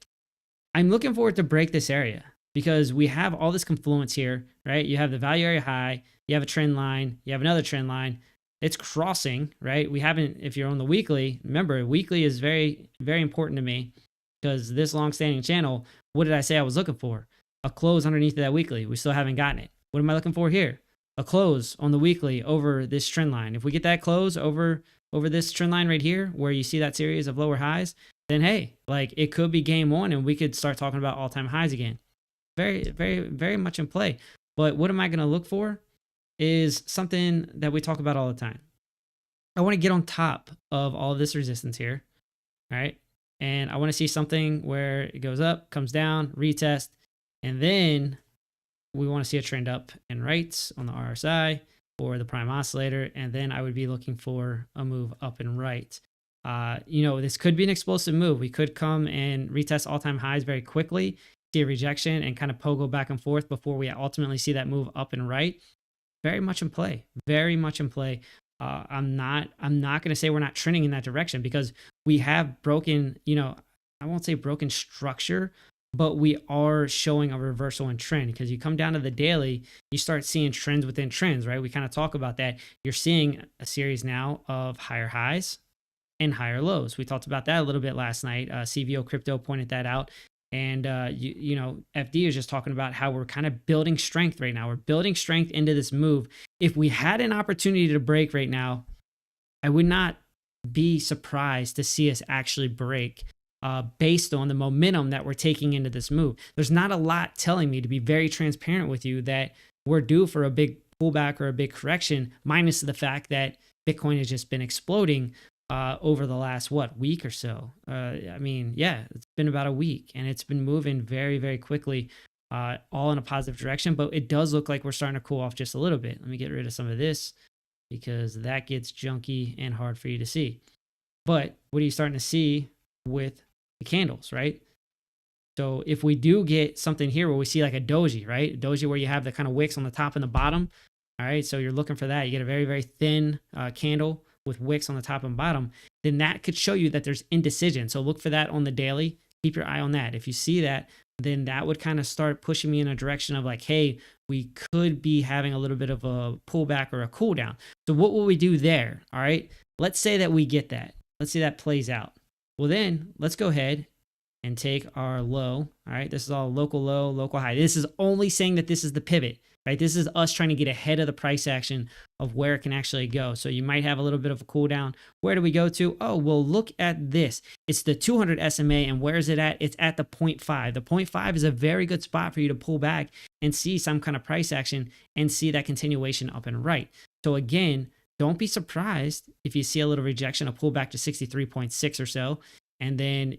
I'm looking for it to break this area, because we have all this confluence here. Right? You have the value area high. You have a trend line. You have another trend line. It's crossing. Right? We haven't. If you're on the weekly, remember, weekly is very, very important to me, because this long-standing channel. What did I say I was looking for? A close underneath that weekly. We still haven't gotten it. What am I looking for here? A close on the weekly over this trend line. If we get that close over this trend line right here, where you see that series of lower highs, then hey, like it could be game on and we could start talking about all-time highs again. Very, very, very much in play. But what am I going to look for is something that we talk about all the time. I want to get on top of all of this resistance here. All right. And I want to see something where it goes up, comes down, retest, and then we want to see a trend up and right on the RSI or the prime oscillator. And then I would be looking for a move up and right. This could be an explosive move. We could come and retest all-time highs very quickly, see a rejection, and kind of pogo back and forth before we ultimately see that move up and right. Very much in play. Very much in play. I'm not going to say we're not trending in that direction because we have broken, I won't say broken structure, but we are showing a reversal in trend because you come down to the daily, you start seeing trends within trends, right? We kind of talk about that. You're seeing a series now of higher highs and higher lows. We talked about that a little bit last night. CVO Crypto pointed that out. And, FD is just talking about how we're kind of building strength right now. We're building strength into this move. If we had an opportunity to break right now, I would not be surprised to see us actually break based on the momentum that we're taking into this move. There's not a lot telling me, to be very transparent with you, that we're due for a big pullback or a big correction, minus the fact that Bitcoin has just been exploding over the last week or so. It's been about a week and it's been moving very, very quickly, all in a positive direction, but it does look like we're starting to cool off just a little bit. Let me get rid of some of this because that gets junky and hard for you to see. But what are you starting to see with the candles, right? So if we do get something here where we see like a doji, right? A doji where you have the kind of wicks on the top and the bottom. All right. So you're looking for that. You get a very, very thin candle with wicks on the top and bottom, then that could show you that there's indecision. So look for that on the daily. Keep your eye on that. If you see that, then that would kind of start pushing me in a direction of like, hey, we could be having a little bit of a pullback or a cool down. So what will we do there? All right. Let's say that we get that. Let's say that plays out. Well, then let's go ahead and take our low. All right. This is all local low, local high. This is only saying that this is the pivot, right? This is us trying to get ahead of the price action of where it can actually go. So you might have a little bit of a cool down. Where do we go to? Oh, well, look at this. It's the 200 SMA. And where is it at? It's at the 0.5. The 0.5 is a very good spot for you to pull back and see some kind of price action and see that continuation up and right. So again, don't be surprised if you see a little rejection, a pullback to 63.6 or so. And then,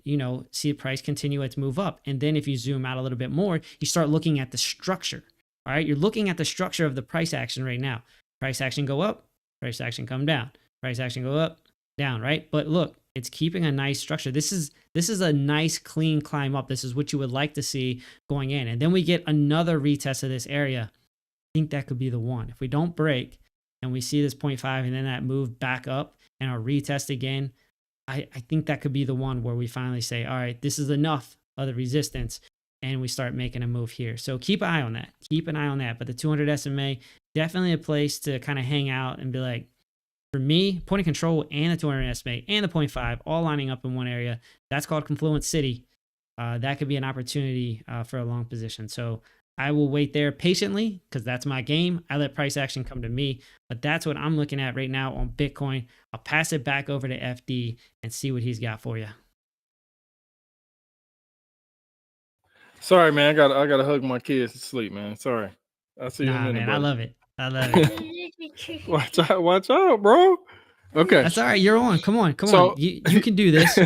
see the price continue its move up. And then if you zoom out a little bit more, you start looking at the structure. All right, you're looking at the structure of the price action right now. Price action go up, price action come down, price action go up, down, right? But look, it's keeping a nice structure. This is a nice clean climb up. This is what you would like to see going in. And then we get another retest of this area. I think that could be the one. If we don't break and we see this 0.5 and then that move back up and our retest again, I think that could be the one where we finally say, all right, this is enough of the resistance. And we start making a move here. So keep an eye on that. Keep an eye on that. But the 200 SMA, definitely a place to kind of hang out and be like, for me, point of control and the 200 SMA and the 0.5 all lining up in one area. That's called Confluence City. That could be an opportunity for a long position. So I will wait there patiently because that's my game. I let price action come to me. But that's what I'm looking at right now on Bitcoin. I'll pass it back over to FD and see what he's got for you. Sorry, man. I gotta hug my kids to sleep, man. Sorry. I'll see you in a minute, man. buddy. I love it. I love it. watch out, bro. Okay. That's all right. You're on. Come on. You can do this.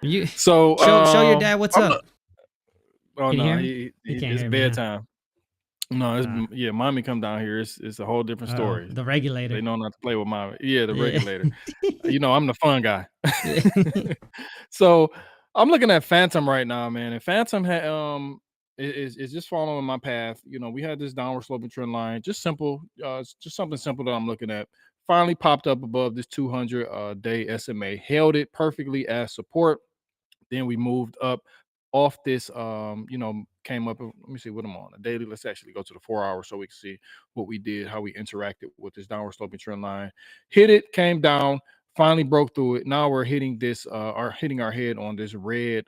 You so show your dad what's up. Oh Can you no, hear me? it's bedtime. No, it's mommy come down here. It's a whole different story. The regulator. They know not to play with mommy. Yeah, the regulator. I'm the fun guy. So I'm looking at Phantom right now, man. And Phantom is just following my path. We had this downward sloping trend line, just simple, just something simple that I'm looking at. Finally popped up above this 200 day SMA, held it perfectly as support. Then we moved up off this, came up. Let me see what I'm on a daily. Let's actually go to the 4 hours so we can see what we did, how we interacted with this downward sloping trend line. Hit it, came down, finally broke through it. Now we're hitting this, hitting our head on this red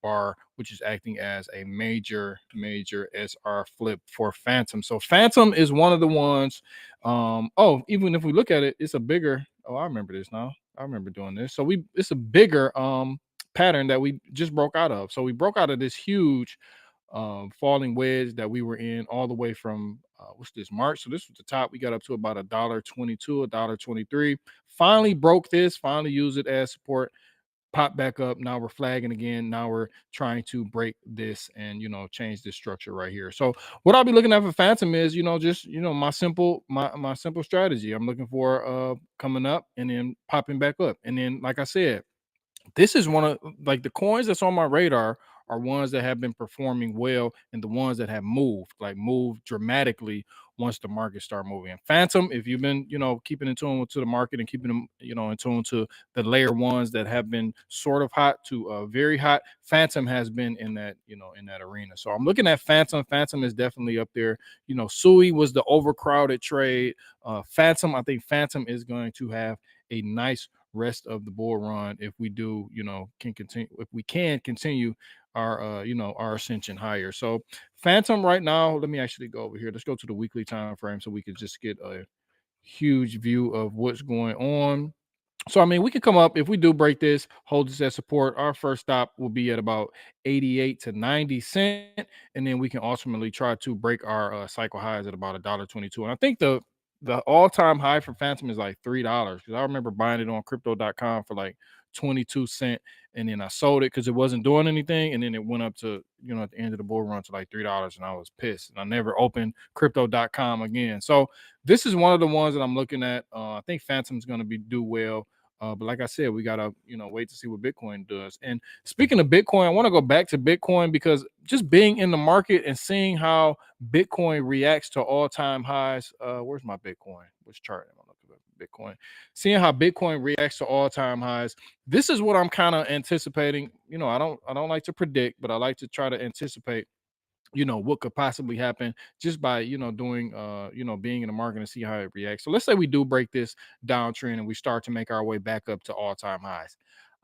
bar, which is acting as a major SR flip for Phantom. So Phantom is one of the ones. Even if we look at it, it's a bigger. Oh, I remember this now. I remember doing this. So it's a bigger pattern that we just broke out of. So we broke out of this huge falling wedge that we were in all the way from what's this, March. So this was the top. We got up to about $1.22, $1.23. Finally broke this, finally used it as support. pop back up. Now we're flagging again. Now we're trying to break this and change this structure right here. So what I'll be looking at for Phantom is just my simple strategy. I'm looking for coming up and then popping back up. And then like I said, this is one of like the coins that's on my radar are ones that have been performing well and the ones that have moved dramatically once the market start moving. And Phantom, if you've been keeping in tune to the market and keeping them in tune to the layer ones that have been sort of hot to very hot, Phantom has been in that in that arena. So I'm looking at Phantom is definitely up there. Sui was the overcrowded trade. I think Phantom is going to have a nice rest of the bull run if we do can continue our our ascension higher. So Phantom right now, let me actually go over here. Let's go to the weekly time frame so we can just get a huge view of what's going on. So, I mean, we can come up if we do break this, hold this as support. Our first stop will be at about 88 to 90 cent, and then we can ultimately try to break our cycle highs at about $1.22. And I think the all-time high for Phantom is like $3 because I remember buying it on crypto.com for like 22 cent, and then I sold it because it wasn't doing anything, and then it went up to at the end of the bull run to like $3, and I was pissed, and I never opened crypto.com again. So this is one of the ones that I'm looking at. I think Phantom's going to do well. But like I said, we gotta wait to see what Bitcoin does. And speaking of Bitcoin, I want to go back to Bitcoin because just being in the market and seeing how Bitcoin reacts to all-time highs. Where's my Bitcoin? Which chart am I looking at? Bitcoin. Seeing how Bitcoin reacts to all-time highs. This is what I'm kind of anticipating. I don't like to predict, but I like to try to anticipate what could possibly happen just by doing being in the market and see how it reacts. So let's say we do break this downtrend and we start to make our way back up to all-time highs.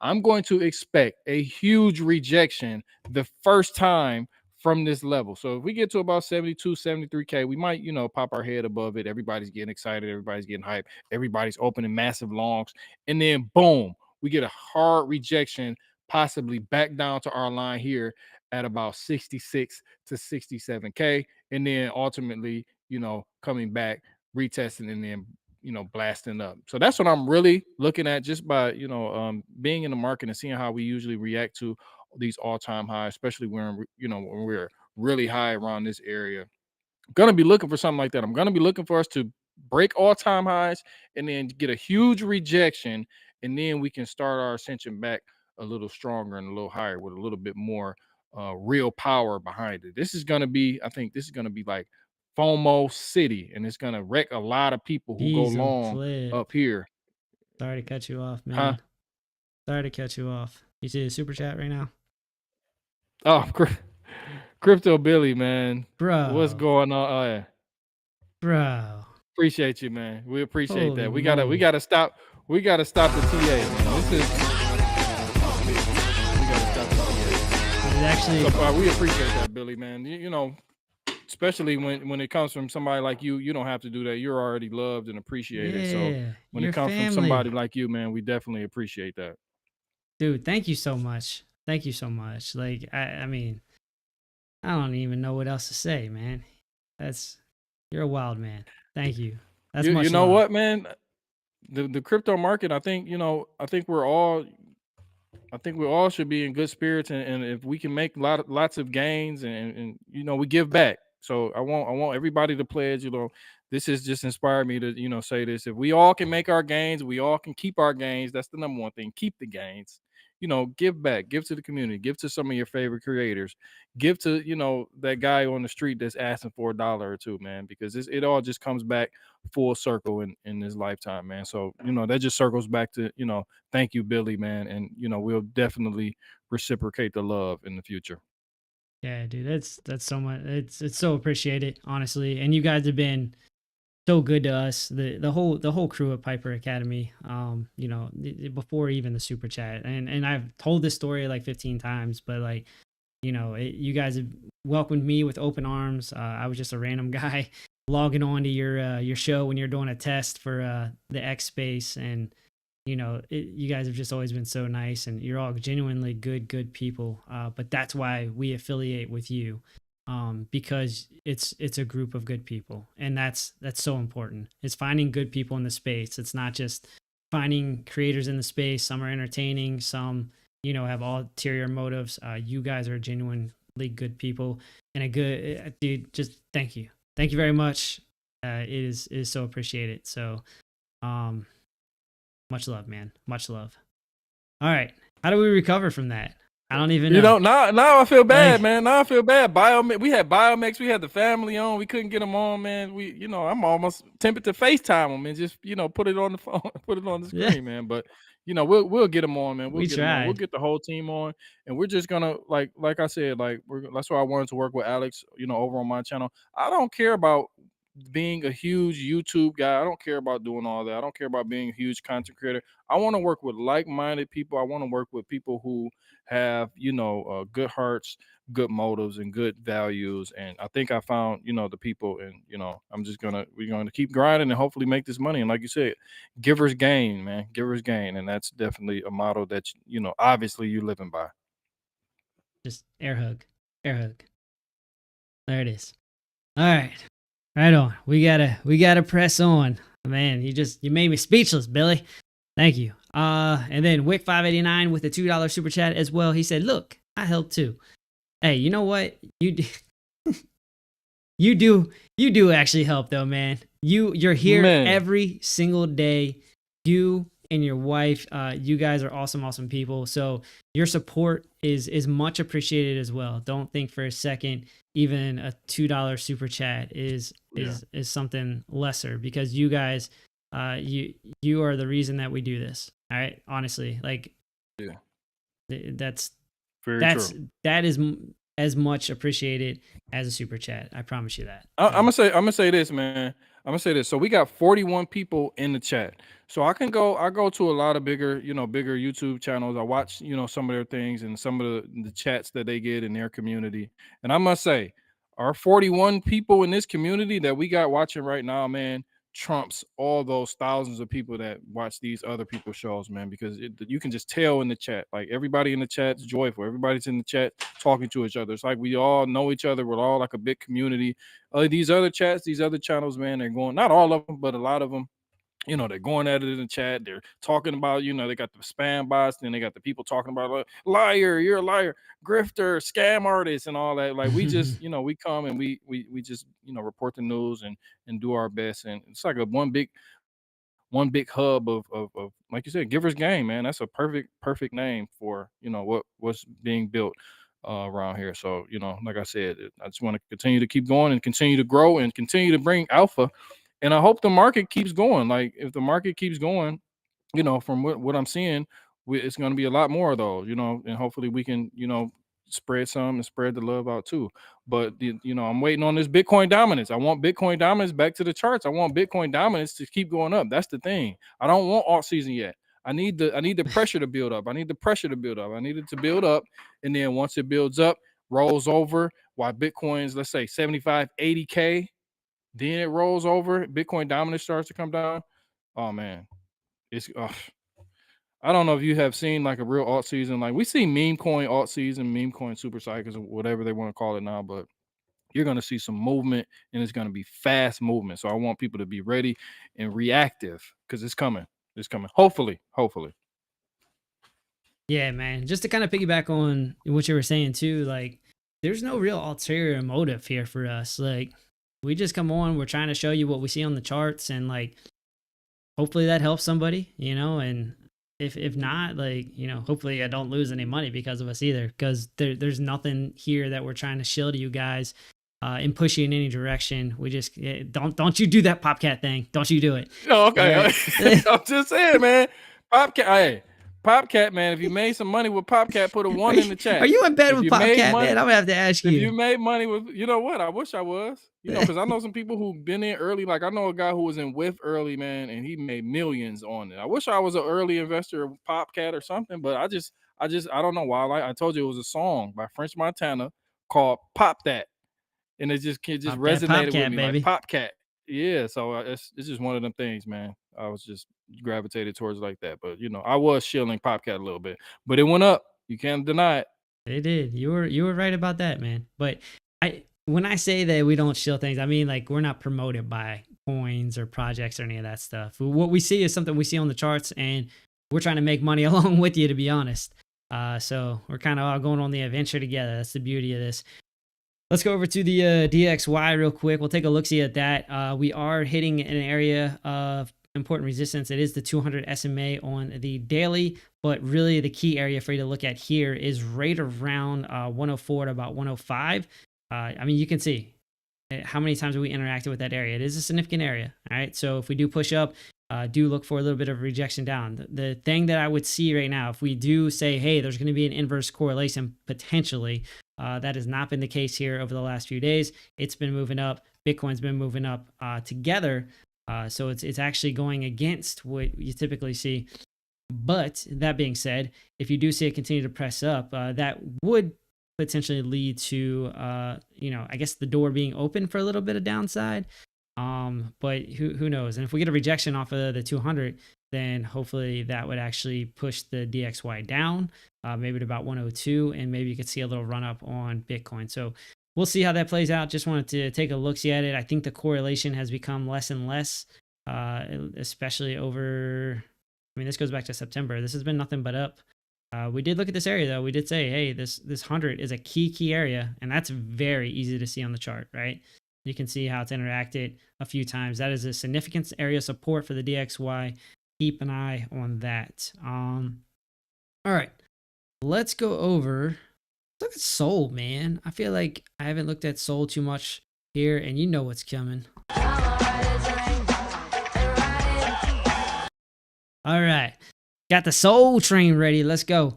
I'm going to expect a huge rejection the first time from this level. So if we get to about 72 73k, we might pop our head above it. Everybody's getting excited, everybody's getting hyped, everybody's opening massive longs, and then boom, we get a hard rejection, possibly back down to our line here at about 66 to 67k, and then ultimately coming back, retesting, and then blasting up. So that's what I'm really looking at just by being in the market and seeing how we usually react to these all-time highs, especially when when we're really high around this area. Gonna be looking for something like that. I'm gonna be looking for us to break all-time highs and then get a huge rejection, and then we can start our ascension back a little stronger and a little higher with a little bit more real power behind it. I think this is gonna be like FOMO City, and it's gonna wreck a lot of people who go Diesel long flip. up here. Sorry to cut you off, Huh? man. Sorry to cut you off. You see the super chat right now? Oh, Crypto Billy, man. What's Bro. going on? Oh, yeah. Bro. Appreciate you, man. We appreciate Holy that. We moly. gotta stop. We gotta stop the TA, man. This is we gotta stop the TA. It's actually So, we appreciate that, Billy, man. Especially when it comes from somebody like you, you don't have to do that. You're already loved and appreciated. So yeah, when it your comes from somebody family. like you, man, we definitely appreciate that. Dude, thank you so much. Thank you so much. Like I mean, I don't even know what else to say, man. You're a wild man. Thank you. That's You much know love. what, man? The crypto market, I think we all should be in good spirits, and if we can make lots of gains, and we give back. So I want everybody to pledge. This has just inspired me to say this. If we all can make our gains, we all can keep our gains. That's the number one thing. Keep the gains. Give back, give to the community, give to some of your favorite creators, give to that guy on the street that's asking for $1 or two, man, because it all just comes back full circle in this lifetime, man. So that just circles back to thank you, Billy, man. And we'll definitely reciprocate the love in the future. Yeah, dude, that's so much. It's so appreciated, honestly. And you guys have been so good to us. The whole crew at Piper Academy. Before even the super chat, and I've told this story like 15 times, but like you guys have welcomed me with open arms. I was just a random guy logging on to your show when you're doing a test for the X Space, and you guys have just always been so nice, and you're all genuinely good people. But that's why we affiliate with you, because it's a group of good people, and that's so important. It's finding good people in the space. It's not just finding creators in the space. Some are entertaining, some, you know, have ulterior motives. You guys are genuinely good people and a good dude. Just thank you. Thank you very much. It is so appreciated. So, much love, man. Much love. All right. How do we recover from that? I don't even know. You know, now I feel bad, Like- man. Now I feel bad. We had BIOMEX, we had the family on. We couldn't get them on, man. You know, I'm almost tempted to FaceTime them and just, you know, put it on the phone, put it on the screen, Yeah. man. But you know, we'll get them on, man. We'll We get them on. We'll tried. get the whole team on, and we're just gonna like I said, that's why I wanted to work with Alex, you know, over on my channel. I don't care about being a huge YouTube guy. I don't care about doing all that. I don't care about being a huge content creator. I want to work with like-minded people. I want to work with people who have, you know, good hearts, good motives, and good values. And I think I found, you know, the people. And you know, we're gonna keep grinding and hopefully make this money. And like you said, givers gain, man. Givers gain, and that's definitely a motto that, you know, obviously you're living by. Just air hug. Air hug. There it is. All right. Right on. We gotta press on. Man, you made me speechless, Billy. Thank you. And then Wick589 with a $2 super chat as well. He said, "Look, I helped too." Hey, you know what? You do actually help though, man. You're here every single day. You and your wife, you guys are awesome people. So your support is much appreciated as well. Don't think for a second even a $2 super chat is something lesser, because you guys, you are the reason that we do this. All right, honestly, like, yeah, that's true. That is as much appreciated as a super chat. I promise you that. I'm gonna say this, man. I'm gonna say this. So we got 41 people in the chat. So I go to a lot of bigger YouTube channels. I watch, you know, some of their things and some of the chats that they get in their community. And I must say, our 41 people in this community that we got watching right now, man, trumps all those thousands of people that watch these other people's shows, man, because you can just tell in the chat, like everybody in the chat's joyful. Everybody's in the chat talking to each other. It's like we all know each other. We're all like a big community. These other chats, these other channels, man, they're going, not all of them, but a lot of them, you know, they're going at it in the chat. They're talking about, you know, they got the spam bots, then they got the people talking about, like, liar, you're a liar, grifter, scam artist, and all that. Like, we just, you know, we come and we just, you know, report the news and do our best. And it's like a one big hub of like you said, givers game, man. That's a perfect name for, you know, what's being built around here. So, you know, like I said, I just want to continue to keep going and continue to grow and continue to bring alpha. And I hope the market keeps going. Like, if the market keeps going, you know, from what I'm seeing, it's going to be a lot more of those, you know, and hopefully we can, you know, spread some and spread the love out too. But you know, I'm waiting on this Bitcoin dominance. I want Bitcoin dominance back to the charts. I want Bitcoin dominance to keep going up. That's the thing. I don't want alt season yet. I need the pressure to build up. I need the pressure to build up. I need it to build up, and then once it builds up, rolls over, while Bitcoin's, let's say 75, 80K, then it rolls over, Bitcoin dominance starts to come down. Oh man, it's I don't know if you have seen like a real alt season. Like, we see meme coin alt season, meme coin super cycles, or whatever they want to call it now, but you're going to see some movement, and it's going to be fast movement. So I want people to be ready and reactive, because it's coming. It's coming. Hopefully. Yeah, man. Just to kind of piggyback on what you were saying too, like, there's no real ulterior motive here for us. Like, we just come on, we're trying to show you what we see on the charts, and like, hopefully that helps somebody, you know. And if not, like, you know, hopefully I don't lose any money because of us either, because there's nothing here that we're trying to shill to you guys and push you in any direction. We just don't you do that Popcat thing. Don't you do it. Oh, okay. Right. I'm just saying, man. Popcat, hey, Popcat, man. If you made some money with Popcat, put a 1 in the chat. Are you in bed with Popcat, man? I'm gonna have to ask you. If you made money with, you know what? I wish I was. You know, because I know some people who've been in early. Like, I know a guy who was in with early, man, and he made millions on it. I wish I was an early investor of Popcat or something, but I don't know why. I told you it was a song by French Montana called "Pop That," and it just resonated with me, baby. Like Popcat. Yeah, so it's just one of them things, man. I was just gravitated towards like that, but you know, I was shilling Popcat a little bit, but it went up. You can't deny it. It did. You were right about that, man. But when I say that we don't shill things, I mean like we're not promoted by coins or projects or any of that stuff. What we see is something we see on the charts, and we're trying to make money along with you, to be honest. So we're kind of all going on the adventure together. That's the beauty of this. Let's go over to the DXY real quick. We'll take a look-see at that. We are hitting an area of important resistance. It is the 200 SMA on the daily, but really the key area for you to look at here is right around 104 to about 105. I mean, you can see how many times we interacted with that area. It is a significant area. All right. So if we do push up, do look for a little bit of rejection down. The thing that I would see right now, if we do say, hey, there's going to be an inverse correlation potentially, that has not been the case here over the last few days. It's been moving up. Bitcoin's been moving up together. So it's actually going against what you typically see. But that being said, if you do see it continue to press up, that would potentially lead to, I guess the door being open for a little bit of downside. But who knows? And if we get a rejection off of the 200, then hopefully that would actually push the DXY down, maybe to about 102, and maybe you could see a little run up on Bitcoin. So we'll see how that plays out. Just wanted to take a look at it. I think the correlation has become less and less, especially over, I mean, this goes back to September. This has been nothing but up. We did look at this area though. We did say, hey, this 100 is a key area, and that's very easy to see on the chart, right? You can see how it's interacted a few times. That is a significant area of support for the DXY. Keep an eye on that. All right, let's go over. Look at Sol, man. I feel like I haven't looked at Sol too much here, and you know what's coming. All right, got the Sol train ready. Let's go.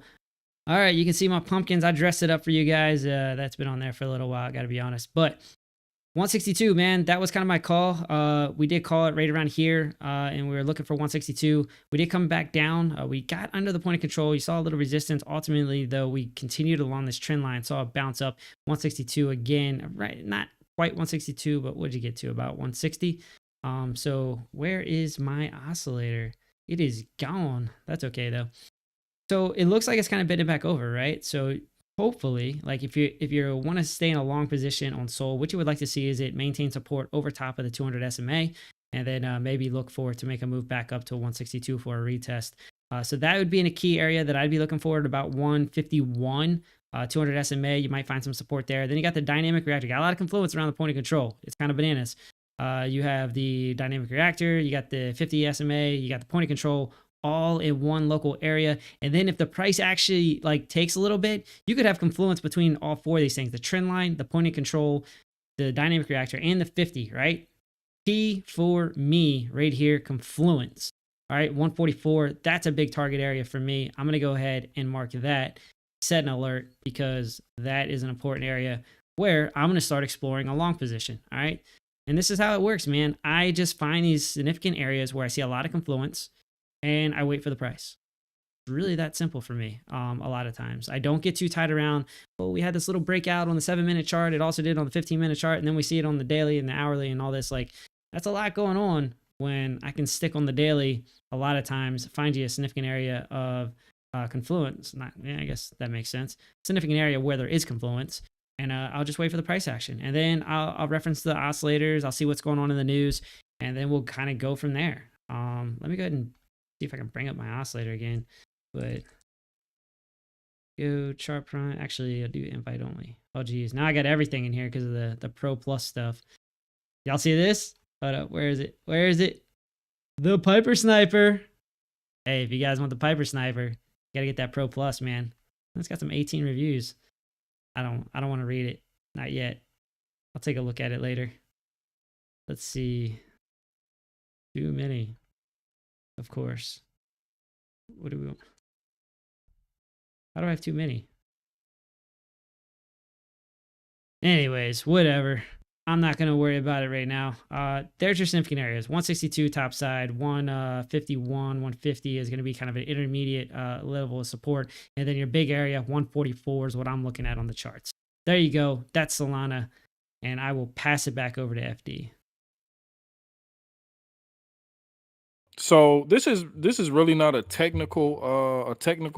All right, you can see my pumpkins. I dressed it up for you guys. That's been on there for a little while, got to be honest. But 162, man, that was kind of my call. We did call it right around here, and we were looking for 162. We did come back down. We got under the point of control. You saw a little resistance. Ultimately, though, we continued along this trend line. Saw a bounce up 162 again. Right, not quite 162, but what did you get to? About 160. So where is my oscillator? It is gone. That's okay though. So it looks like it's kind of bending back over, right? So hopefully, like if you want to stay in a long position on Sol, what you would like to see is it maintain support over top of the 200 SMA, and then maybe look for to make a move back up to 162 for a retest. So that would be in a key area that I'd be looking for at about 151, 200 SMA. You might find some support there. Then you got the dynamic reactor. Got a lot of confluence around the point of control. It's kind of bananas. You have the dynamic reactor, you got the 50 SMA, you got the point of control, all in one local area. And then if the price actually like takes a little bit, you could have confluence between all four of these things: the trend line, the point of control, the dynamic reactor, and the 50, right? Key for me right here, confluence. All right, 144, that's a big target area for me. I'm gonna go ahead and mark that, set an alert, because that is an important area where I'm gonna start exploring a long position. All right, and this is how it works, man. I just find these significant areas where I see a lot of confluence, and I wait for the price. It's really that simple for me. A lot of times I don't get too tied around, oh, we had this little breakout on the 7-minute chart. It also did on the 15-minute chart. And then we see it on the daily and the hourly and all this. Like, that's a lot going on when I can stick on the daily a lot of times, find you a significant area of confluence. I guess that makes sense. Significant area where there is confluence. And I'll just wait for the price action. And then I'll reference the oscillators. I'll see what's going on in the news. And then we'll kind of go from there. Let me go ahead and see if I can bring up my oscillator again, but go chart prime. Actually, I'll do invite only. Oh geez, now I got everything in here because of the Pro Plus stuff. Y'all see this? Hold up, where is it? Where is it? The Piper Sniper. Hey, if you guys want the Piper Sniper, you gotta get that Pro Plus, man. It's got some 18 reviews. I don't want to read it, not yet. I'll take a look at it later. Let's see. Too many. Of course. What do we want? How do I have too many? Anyways, whatever. I'm not going to worry about it right now. There's your significant areas. 162 top side, 151, 150 is going to be kind of an intermediate level of support. And then your big area, 144 is what I'm looking at on the charts. There you go. That's Solana. And I will pass it back over to FD. So this is really not a technical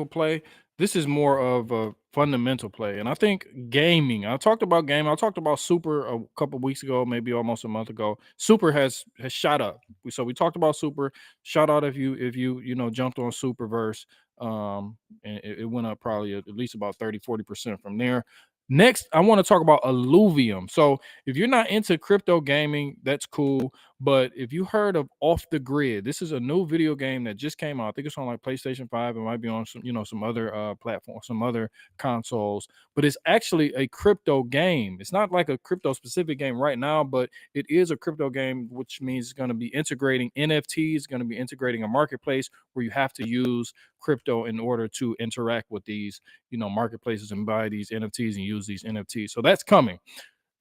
play. this is more of a fundamental play. And I think gaming, I talked about gaming. I talked about Super a couple weeks ago, maybe almost a month ago. Super has shot up. So we talked about Super. Shout out if you jumped on Superverse. And it went up probably at least about 30-40% from there. Next, I want to talk about Illuvium. So if you're not into crypto gaming, that's cool. But if you heard of Off the Grid, this is a new video game that just came out. I think it's on like PlayStation 5. It might be on some other platform, some other consoles. But it's actually a crypto game. It's not like a crypto specific game right now, but it is a crypto game, which means it's going to be integrating NFTs, going to be integrating a marketplace where you have to use crypto in order to interact with these marketplaces and buy these NFTs and use these NFTs. So that's coming.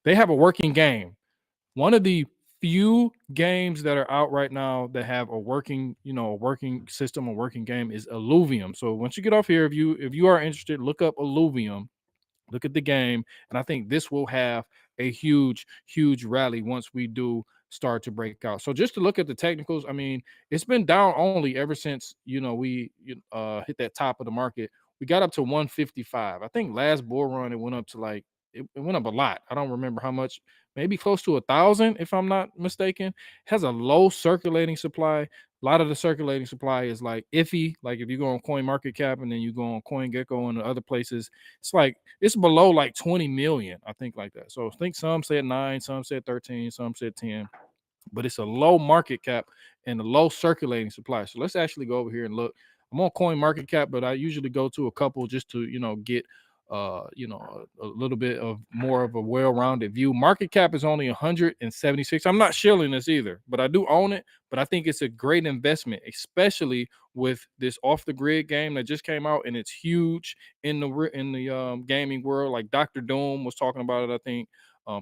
They have a working game. One of the few games that are out right now that have a working system, a working game is Illuvium. So once you get off here, if you are interested, look up Illuvium, look at the game, and I think this will have a huge rally once we do start to break out. So just to look at the technicals, I mean, it's been down only ever since we hit that top of the market. We got up to 155. I think last bull run it went up to like it went up a lot. I don't remember how much, maybe close to 1,000 if I'm not mistaken. It has a low circulating supply. A lot of the circulating supply is like iffy. Like if you go on Coin Market Cap and then you go on CoinGecko and other places, it's like it's below like 20 million, I think, like that. So I think some said 9, some said 13, some said 10, but it's a low market cap and a low circulating supply. So let's actually go over here and look. I'm on Coin Market Cap, but I usually go to a couple just to get a little bit of more of a well-rounded view. Market cap is only 176. I'm not shilling this either, but I do own it. But I think it's a great investment, especially with this Off the Grid game that just came out, and it's huge in the gaming world. Like Dr. Doom was talking about it, I think.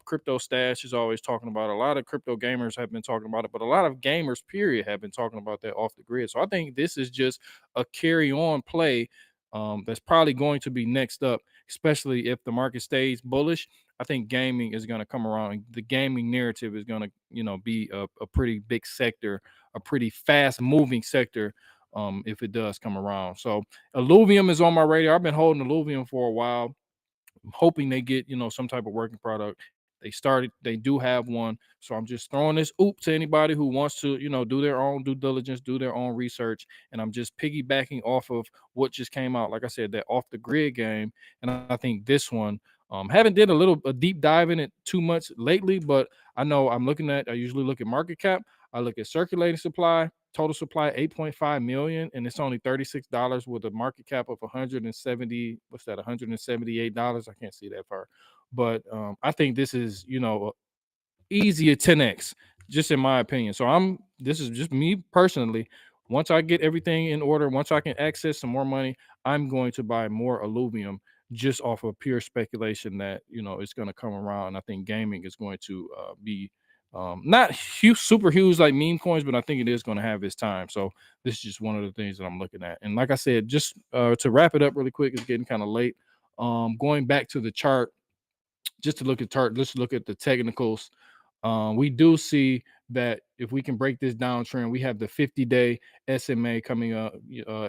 Crypto Stash is always talking about it. A lot of crypto gamers have been talking about it, but a lot of gamers, period, have been talking about that Off the Grid. So I think this is just a carry on play that's probably going to be next up, especially if the market stays bullish. I think gaming is going to come around. The gaming narrative is going to, be a pretty big sector, a pretty fast moving sector. If it does come around. So Illuvium is on my radar. I've been holding Illuvium for a while. I'm hoping they get, some type of working product. They do have one. So I'm just throwing this oop to anybody who wants to, do their own due diligence, do their own research. And I'm just piggybacking off of what just came out. Like I said, that Off the Grid game. And I think this one, haven't did a deep dive in it too much lately, but I know I usually look at market cap. I look at circulating supply, total supply 8.5 million, and it's only $36 with a market cap of 170. What's that? $178. I can't see that far, but I think this is easy at 10x, just in my opinion. So this is just me personally. Once I get everything in order, once I can access some more money, I'm going to buy more Illuvium just off of pure speculation that it's going to come around. I think gaming is going to be not huge, super huge like meme coins, but I think it is going to have its time. So this is just one of the things that I'm looking at. And like I said, just to wrap it up really quick, it's getting kind of late. Going back to the chart, just to look at chart, let's look at the technicals. We do see that if we can break this downtrend, we have the 50-day SMA coming up,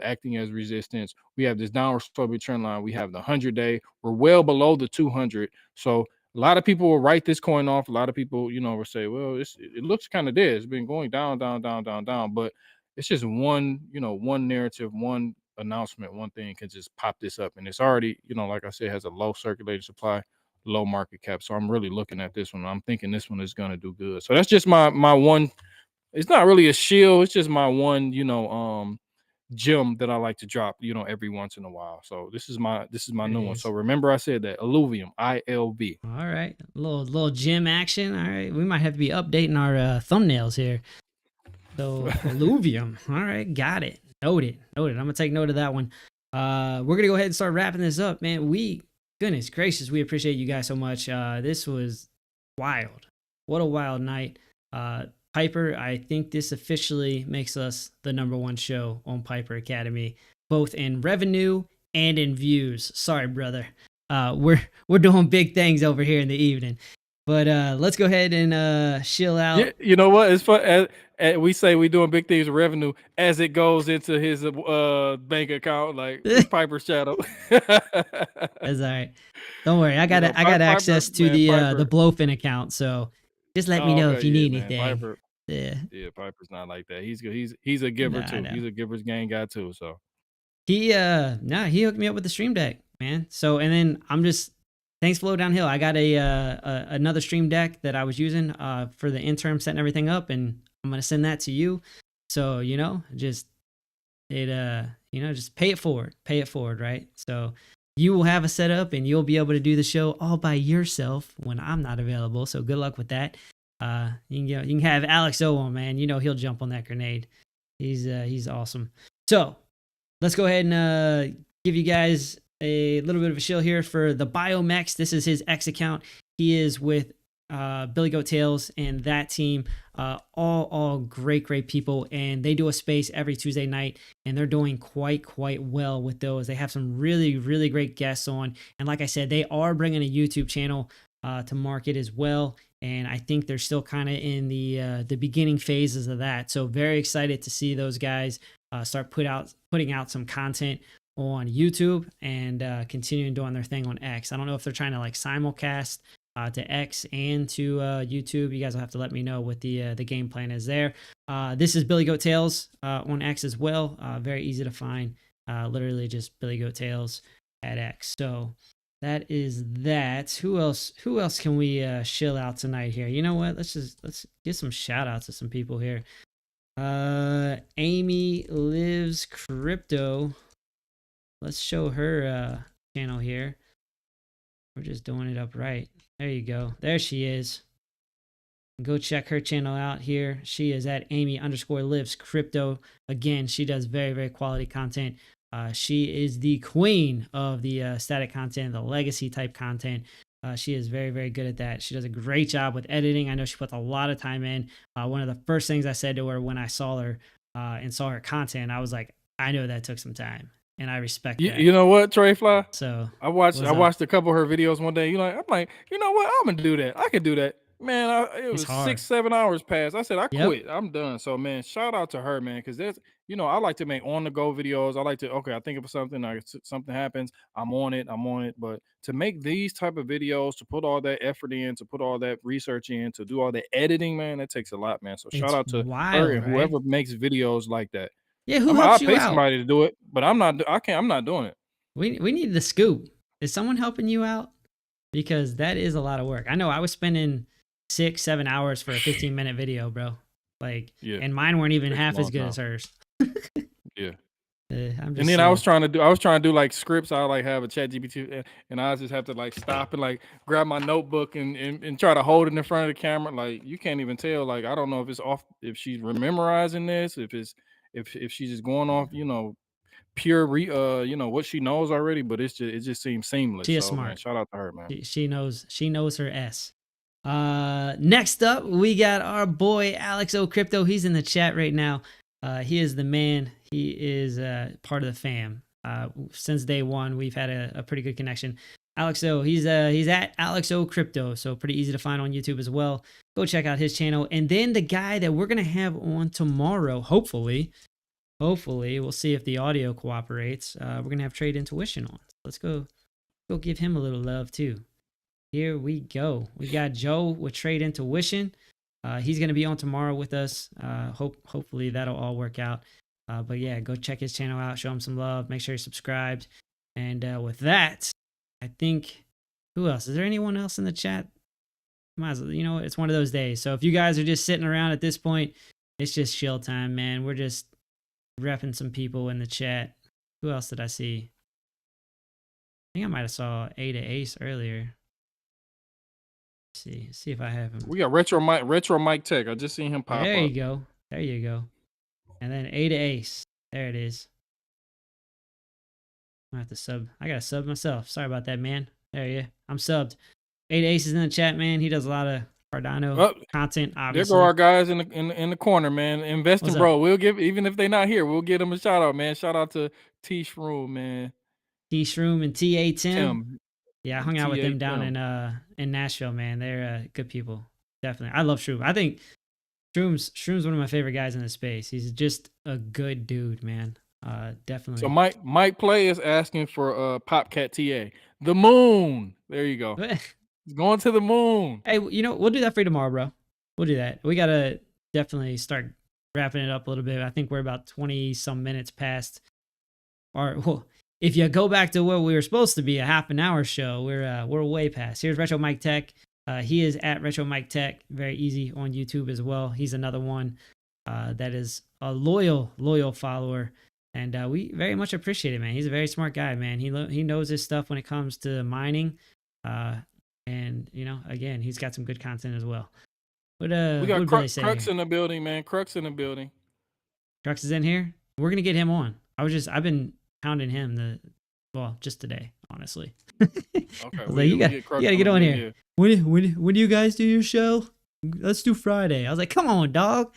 acting as resistance. We have this downward sloping trend line. We have the 100-day. We're well below the 200. So a lot of people will write this coin off. A lot of people, will say, well, it looks kind of dead. It's been going down, down, down, down, down. But it's just one narrative, one announcement, one thing can just pop this up. And it's already, like I said, has a low circulating supply, low market cap. So I'm really looking at this one. I'm thinking this one is going to do good. So that's just my one. It's not really a shield. It's just my one, gem that I like to drop, every once in a while. So this is my new one. So remember I said that Illuvium, ILV. All right, a little gym action. All right, we might have to be updating our thumbnails here. So Illuvium. All right, got it. Noted. I'm gonna take note of that one. We're gonna go ahead and start wrapping this up, man. Goodness gracious, we appreciate you guys so much. This was wild. What a wild night. Piper, I think this officially makes us the #1 show on Piper Academy, both in revenue and in views. Sorry, brother. We're doing big things over here in the evening. But let's go ahead and chill out. Yeah, you know what? It's fun. and we say we doing big things with revenue as it goes into his bank account, like it's Piper's shadow. That's all right. Don't worry. I got Piper, access to man, the Blowfin account, so just let me Oh, know okay, if you yeah, need man. anything. Piper, Yeah. yeah, Piper's not like that. He's a giver Nah, I too. know. He's a giver's gang guy too. So He he hooked me up with the stream deck, man. So and then I'm just thanks Flow Downhill. I got another stream deck that I was using for the interim, setting everything up, and I'm gonna send that to you. So, just just pay it forward, right? So you will have a setup and you'll be able to do the show all by yourself when I'm not available. So good luck with that. You can have Alex O on, man. He'll jump on that grenade. He's awesome. So let's go ahead and give you guys a little bit of a shill here for the BIOMEX. This is his X account. He is with Billy Goat Tales and that team. All great people, and they do a space every Tuesday night, and they're doing quite well with those. They have some really great guests on, and like I said, they are bringing a YouTube channel to market as well. And I think they're still kind of in the beginning phases of that. So very excited to see those guys start putting out some content on YouTube and continuing doing their thing on X. I don't know if they're trying to like simulcast to X and to YouTube. You guys will have to let me know what the game plan is there. This is Billy Goat Tales on X as well. Very easy to find. Literally just Billy Goat Tales at X. So that is that. Who else can we shill out tonight here? You know what? Let's get some shout outs to some people here. Amy Lives Crypto. Let's show her channel here. We're just doing it up right. There you go. There she is. Go check her channel out here. She is at Amy_lives crypto. Again, she does very quality content. She is the queen of the static content, the legacy type content. She is very good at that. She does a great job with editing. I know she puts a lot of time in. One of the first things I said to her when I saw her and saw her content, I was like, I know that took some time, and I respect that. you know what, TradeFly? So I watched a couple of her videos one day. I'm like, you know what? I'm gonna do that. I could do that. Man, it was hard. 6-7 hours past. I said I Yep. quit. I'm done. So man, shout out to her, man, because there's I like to make on the go videos. I like to I think of something, something happens, I'm on it. But to make these type of videos, to put all that effort in, to put all that research in, to do all the editing, man, that takes a lot, man. So shout out to wild, her and right? whoever makes videos like that. Yeah, who I'll helps you pay out? somebody to do it, but I'm not doing it. We need the scoop. Is someone helping you out? Because that is a lot of work. I know I was spending 6-7 hours for a 15-minute video, bro. Like, Yeah. and mine weren't even Takes a half as long good time. as hers. Yeah. I'm just And then I was trying to do like scripts. I like have a chat GPT, and I just have to like stop and like grab my notebook and try to hold it in front of the camera. Like you can't even tell. Like I don't know if it's off, if she's memorizing this, if she's just going off, pure what she knows already. But it just seems seamless. She is so smart. man, shout out to her, man. She knows her S. Next up, we got our boy Alex O Crypto. He's in the chat right now. He is the man. He is part of the fam. Since day one, we've had a pretty good connection. Alex O, he's at Alex O Crypto, so pretty easy to find on YouTube as well. Go check out his channel. And then the guy that we're gonna have on tomorrow, hopefully, we'll see if the audio cooperates. We're gonna have Trade Intuition on. Let's go give him a little love too. Here we go. We got Joe with Trade Intuition. He's going to be on tomorrow with us. Hopefully that'll all work out. But yeah, go check his channel out. Show him some love. Make sure you're subscribed. And with that, I think, who else? Is there anyone else in the chat? Might as well, it's one of those days. So if you guys are just sitting around at this point, it's just chill time, man. We're just repping some people in the chat. Who else did I see? I think I might have saw A to Ace earlier. See if I have him. We got retro Mike Tech. I just seen him pop up. There you go. And then A to Ace. There it is. I have to sub. I gotta sub myself. Sorry about that, man. There you go. I'm subbed. A to Ace is in the chat, man. He does a lot of Cardano content. Obviously, there go our guys in the corner, man. Investing, bro. We'll give, even if they're not here, we'll give them a shout out, man. Shout out to T Shroom, man. T Shroom and TA Tim. Yeah, I hung out with them down in Nashville, man. They're good people. Definitely. I love Shroom. I think Shroom's one of my favorite guys in this space. He's just a good dude, man. So Definitely. Mike Play is asking for Popcat TA. The moon. There you go. He's going to the moon. Hey, you know, we'll do that for you tomorrow, bro. We'll do that. We gotta definitely start wrapping it up a little bit. I think we're about 20 some minutes past. Or well, if you go back to what we were supposed to be, a half an hour show, we're way past. Here's Retro Mike Tech. He is at Retro Mike Tech. Very easy on YouTube as well. He's another one that is a loyal follower, and we very much appreciate it, man. He's a very smart guy, man. He knows his stuff when it comes to mining, and you know, again, he's got some good content as well. We got Crux in the building, man. Crux in the building. Crux is in here. We're gonna get him on. I've been hounding him just today, honestly. Okay, like, you gotta get on here. When do you guys do your show? Let's do Friday. I was like, come on, dog.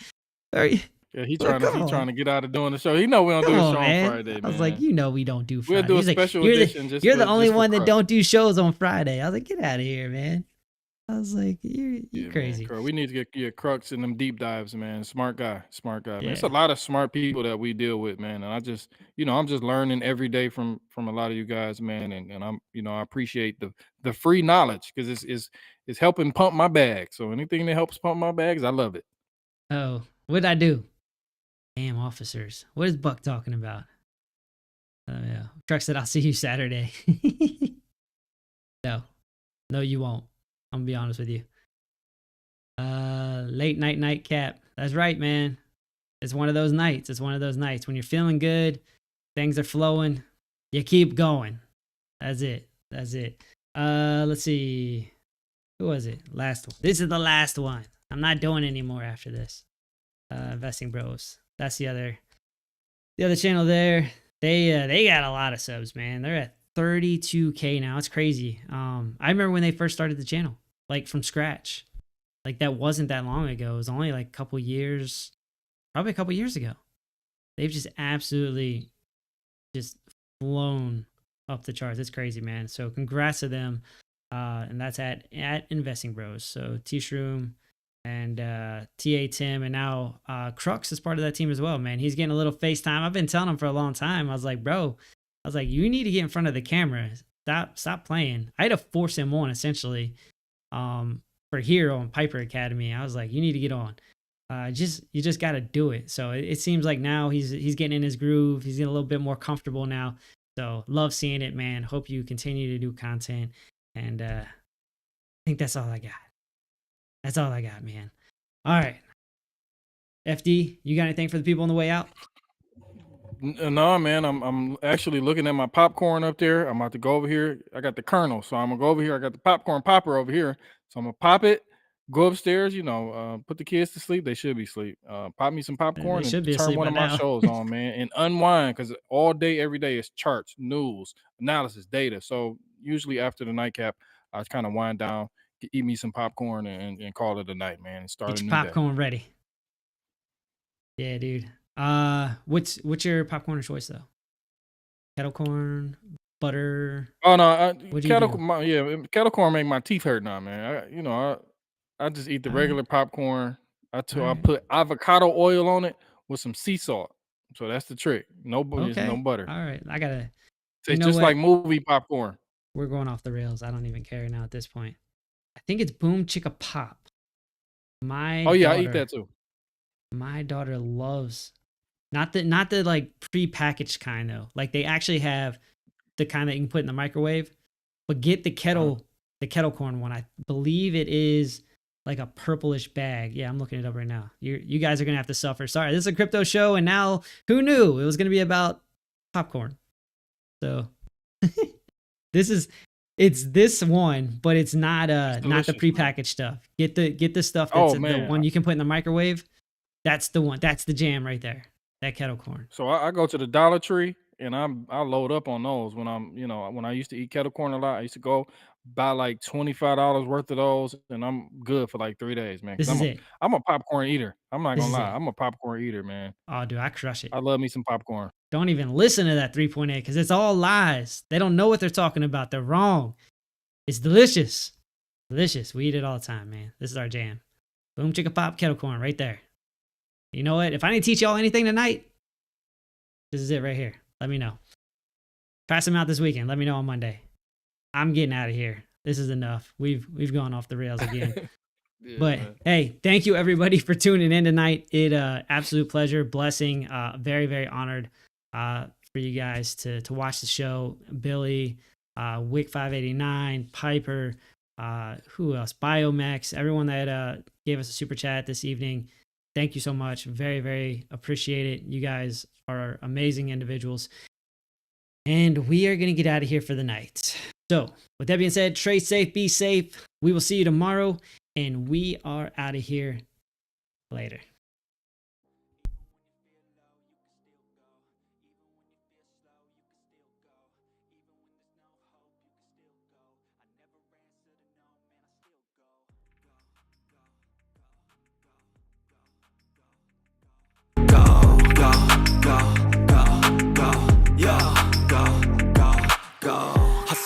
Yeah, he's trying to get out of doing the show. He know we don't do a show on Friday, man. I was like, you know we don't do Friday. We'll do a special edition. You're the only one that don't do shows on Friday. I was like, get out of here, man. I was like, you're crazy. Man, we need to get Crux in them deep dives, man. Smart guy. Yeah. Man. It's a lot of smart people that we deal with, man. And I just, I'm just learning every day from a lot of you guys, man. And I'm, I appreciate the free knowledge because it's helping pump my bag. So anything that helps pump my bags, I love it. Oh, what'd I do? Damn officers. What is Buck talking about? Oh yeah. Truck said I'll see you Saturday. No, you won't. I'm gonna be honest with you. Late night nightcap. That's right, man. It's one of those nights. It's one of those nights when you're feeling good, things are flowing, you keep going. That's it. Let's see. Who was it? Last one. This is the last one. I'm not doing any more after this. Investing Bros. That's the other channel there. They got a lot of subs, man. They're at 32K now. It's crazy. I remember when they first started the channel, like from scratch. Like that wasn't that long ago. It was only like probably a couple years ago. They've just absolutely just flown up the charts. It's crazy, man. So congrats to them. And that's at Investing Bros. So T-Shroom and TA Tim, and now Crux is part of that team as well, man. He's getting a little FaceTime. I've been telling him for a long time. I was like, bro, you need to get in front of the camera. Stop playing. I had to force him on essentially for here on Piper Academy. I was like, you need to get on. You just got to do it. So it seems like now he's getting in his groove. He's getting a little bit more comfortable now. So love seeing it, man. Hope you continue to do content. And I think that's all I got. That's all I got, man. All right. FD, you got anything for the people on the way out? No, man. I'm actually looking at my popcorn up there. I'm about to go over here. I got the kernel, so I'm gonna go over here. I got the popcorn popper over here, so I'm gonna pop it. Go upstairs, put the kids to sleep. They should be asleep. Pop me some popcorn and turn one of my shows on, man, and unwind because all day, every day is charts, news, analysis, data. So usually after the nightcap, I kind of wind down, eat me some popcorn, and call it a night, man, and start Get a your new popcorn day. ready. Yeah, dude. What's your popcorn of choice though? Kettle corn, butter. Oh no, kettle corn make my teeth hurt now, man. I just eat the regular popcorn. I put avocado oil on it with some sea salt. So that's the trick. No butter. All right. I gotta. Tastes just like movie popcorn. We're going off the rails. I don't even care now at this point. I think it's Boom Chicka Pop. I eat that too. My daughter loves not the like pre-packaged kind though. Like they actually have the kind that you can put in the microwave, but get the kettle corn one. I believe it is like a purplish bag. Yeah, I'm looking it up right now. You guys are gonna have to suffer. Sorry, this is a crypto show, and now who knew it was gonna be about popcorn? So it's this one, but it's not the prepackaged stuff. Get the stuff that's the one you can put in the microwave. That's the one. That's the jam right there. That kettle corn. So I go to the Dollar Tree and I load up on those when when I used to eat kettle corn a lot. I used to go buy like $25 worth of those, and I'm good for like 3 days, man. I'm a popcorn eater. I'm not gonna lie. I'm a popcorn eater, man. Oh, dude, I crush it. I love me some popcorn. Don't even listen to that 3.8 because it's all lies. They don't know what they're talking about. They're wrong. It's delicious. Delicious. We eat it all the time, man. This is our jam. Boom Chicka Pop kettle corn right there. You know what? If I didn't teach y'all anything tonight, this is it right here. Let me know. Try some out this weekend. Let me know on Monday. I'm getting out of here. This is enough. We've gone off the rails again. Yeah, but man. hey, thank you everybody for tuning in tonight. It absolute pleasure, blessing, very, very honored for you guys to watch the show. Billy, Wick 589, Piper, who else? BIOMEX, everyone that gave us a super chat this evening. Thank you so much. Very, very appreciate it. You guys are amazing individuals. And we are going to get out of here for the night. So with that being said, trade safe, be safe. We will see you tomorrow. And we are out of here later.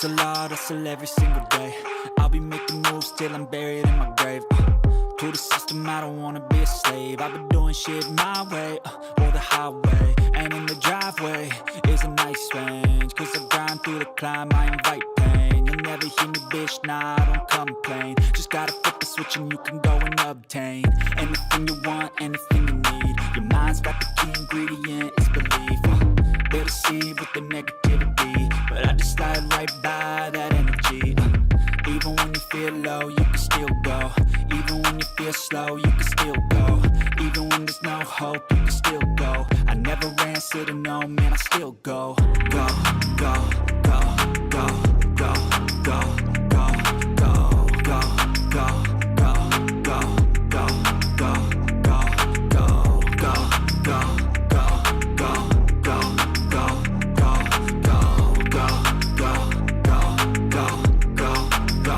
Hustle hard, hustle every single day. I'll be making moves till I'm buried in my grave. To the system, I don't wanna be a slave. I've been doing shit my way, or the highway. And in the driveway is a nice range. Cause I grind through the climb, I invite pain. You'll never hear me, bitch, nah, I don't complain. Just gotta flip the switch and you can go and obtain anything you want, anything you need. Your mind's got the key ingredient, it's belief. They'll deceive with the negativity, but I just slide right by that energy. Even when you feel low, you can still go. Even when you feel slow, you can still go. Even when there's no hope, you can still go. I never answer to no, man, I still go. Go, go, go, go, go, go, go, go, go, go, go, go, go, go, go, go,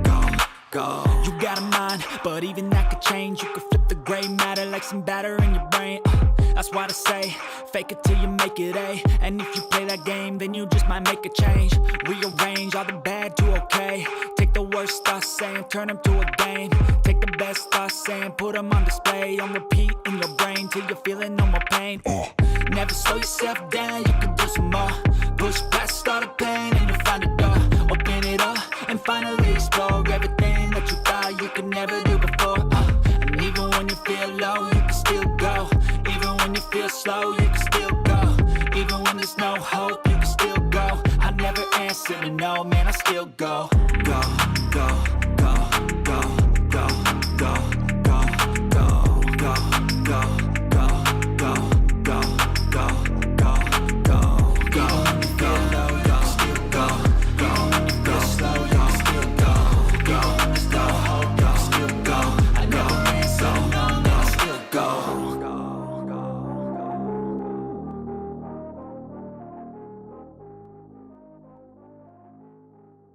go, go. You got a mind, but even that could change. You could flip the gray matter like some batter in your brain. That's why I say, fake it till you make it A. And if you play that game, then you just might make a change. Rearrange all the bad to okay. Take the worst thoughts saying, turn them to a game. Take the best thoughts saying, put them on display. On repeat in your brain till you're feeling no more pain. Never slow yourself down, you can do some more. Push past all the pain and you'll find a door. Open it up and finally explore everything that you thought you could never do before. And even when you feel low, you can still go. Even when you feel slow, you can still go. Even when there's no hope, you can still go. I never answer to no, man, I still go. Go, go.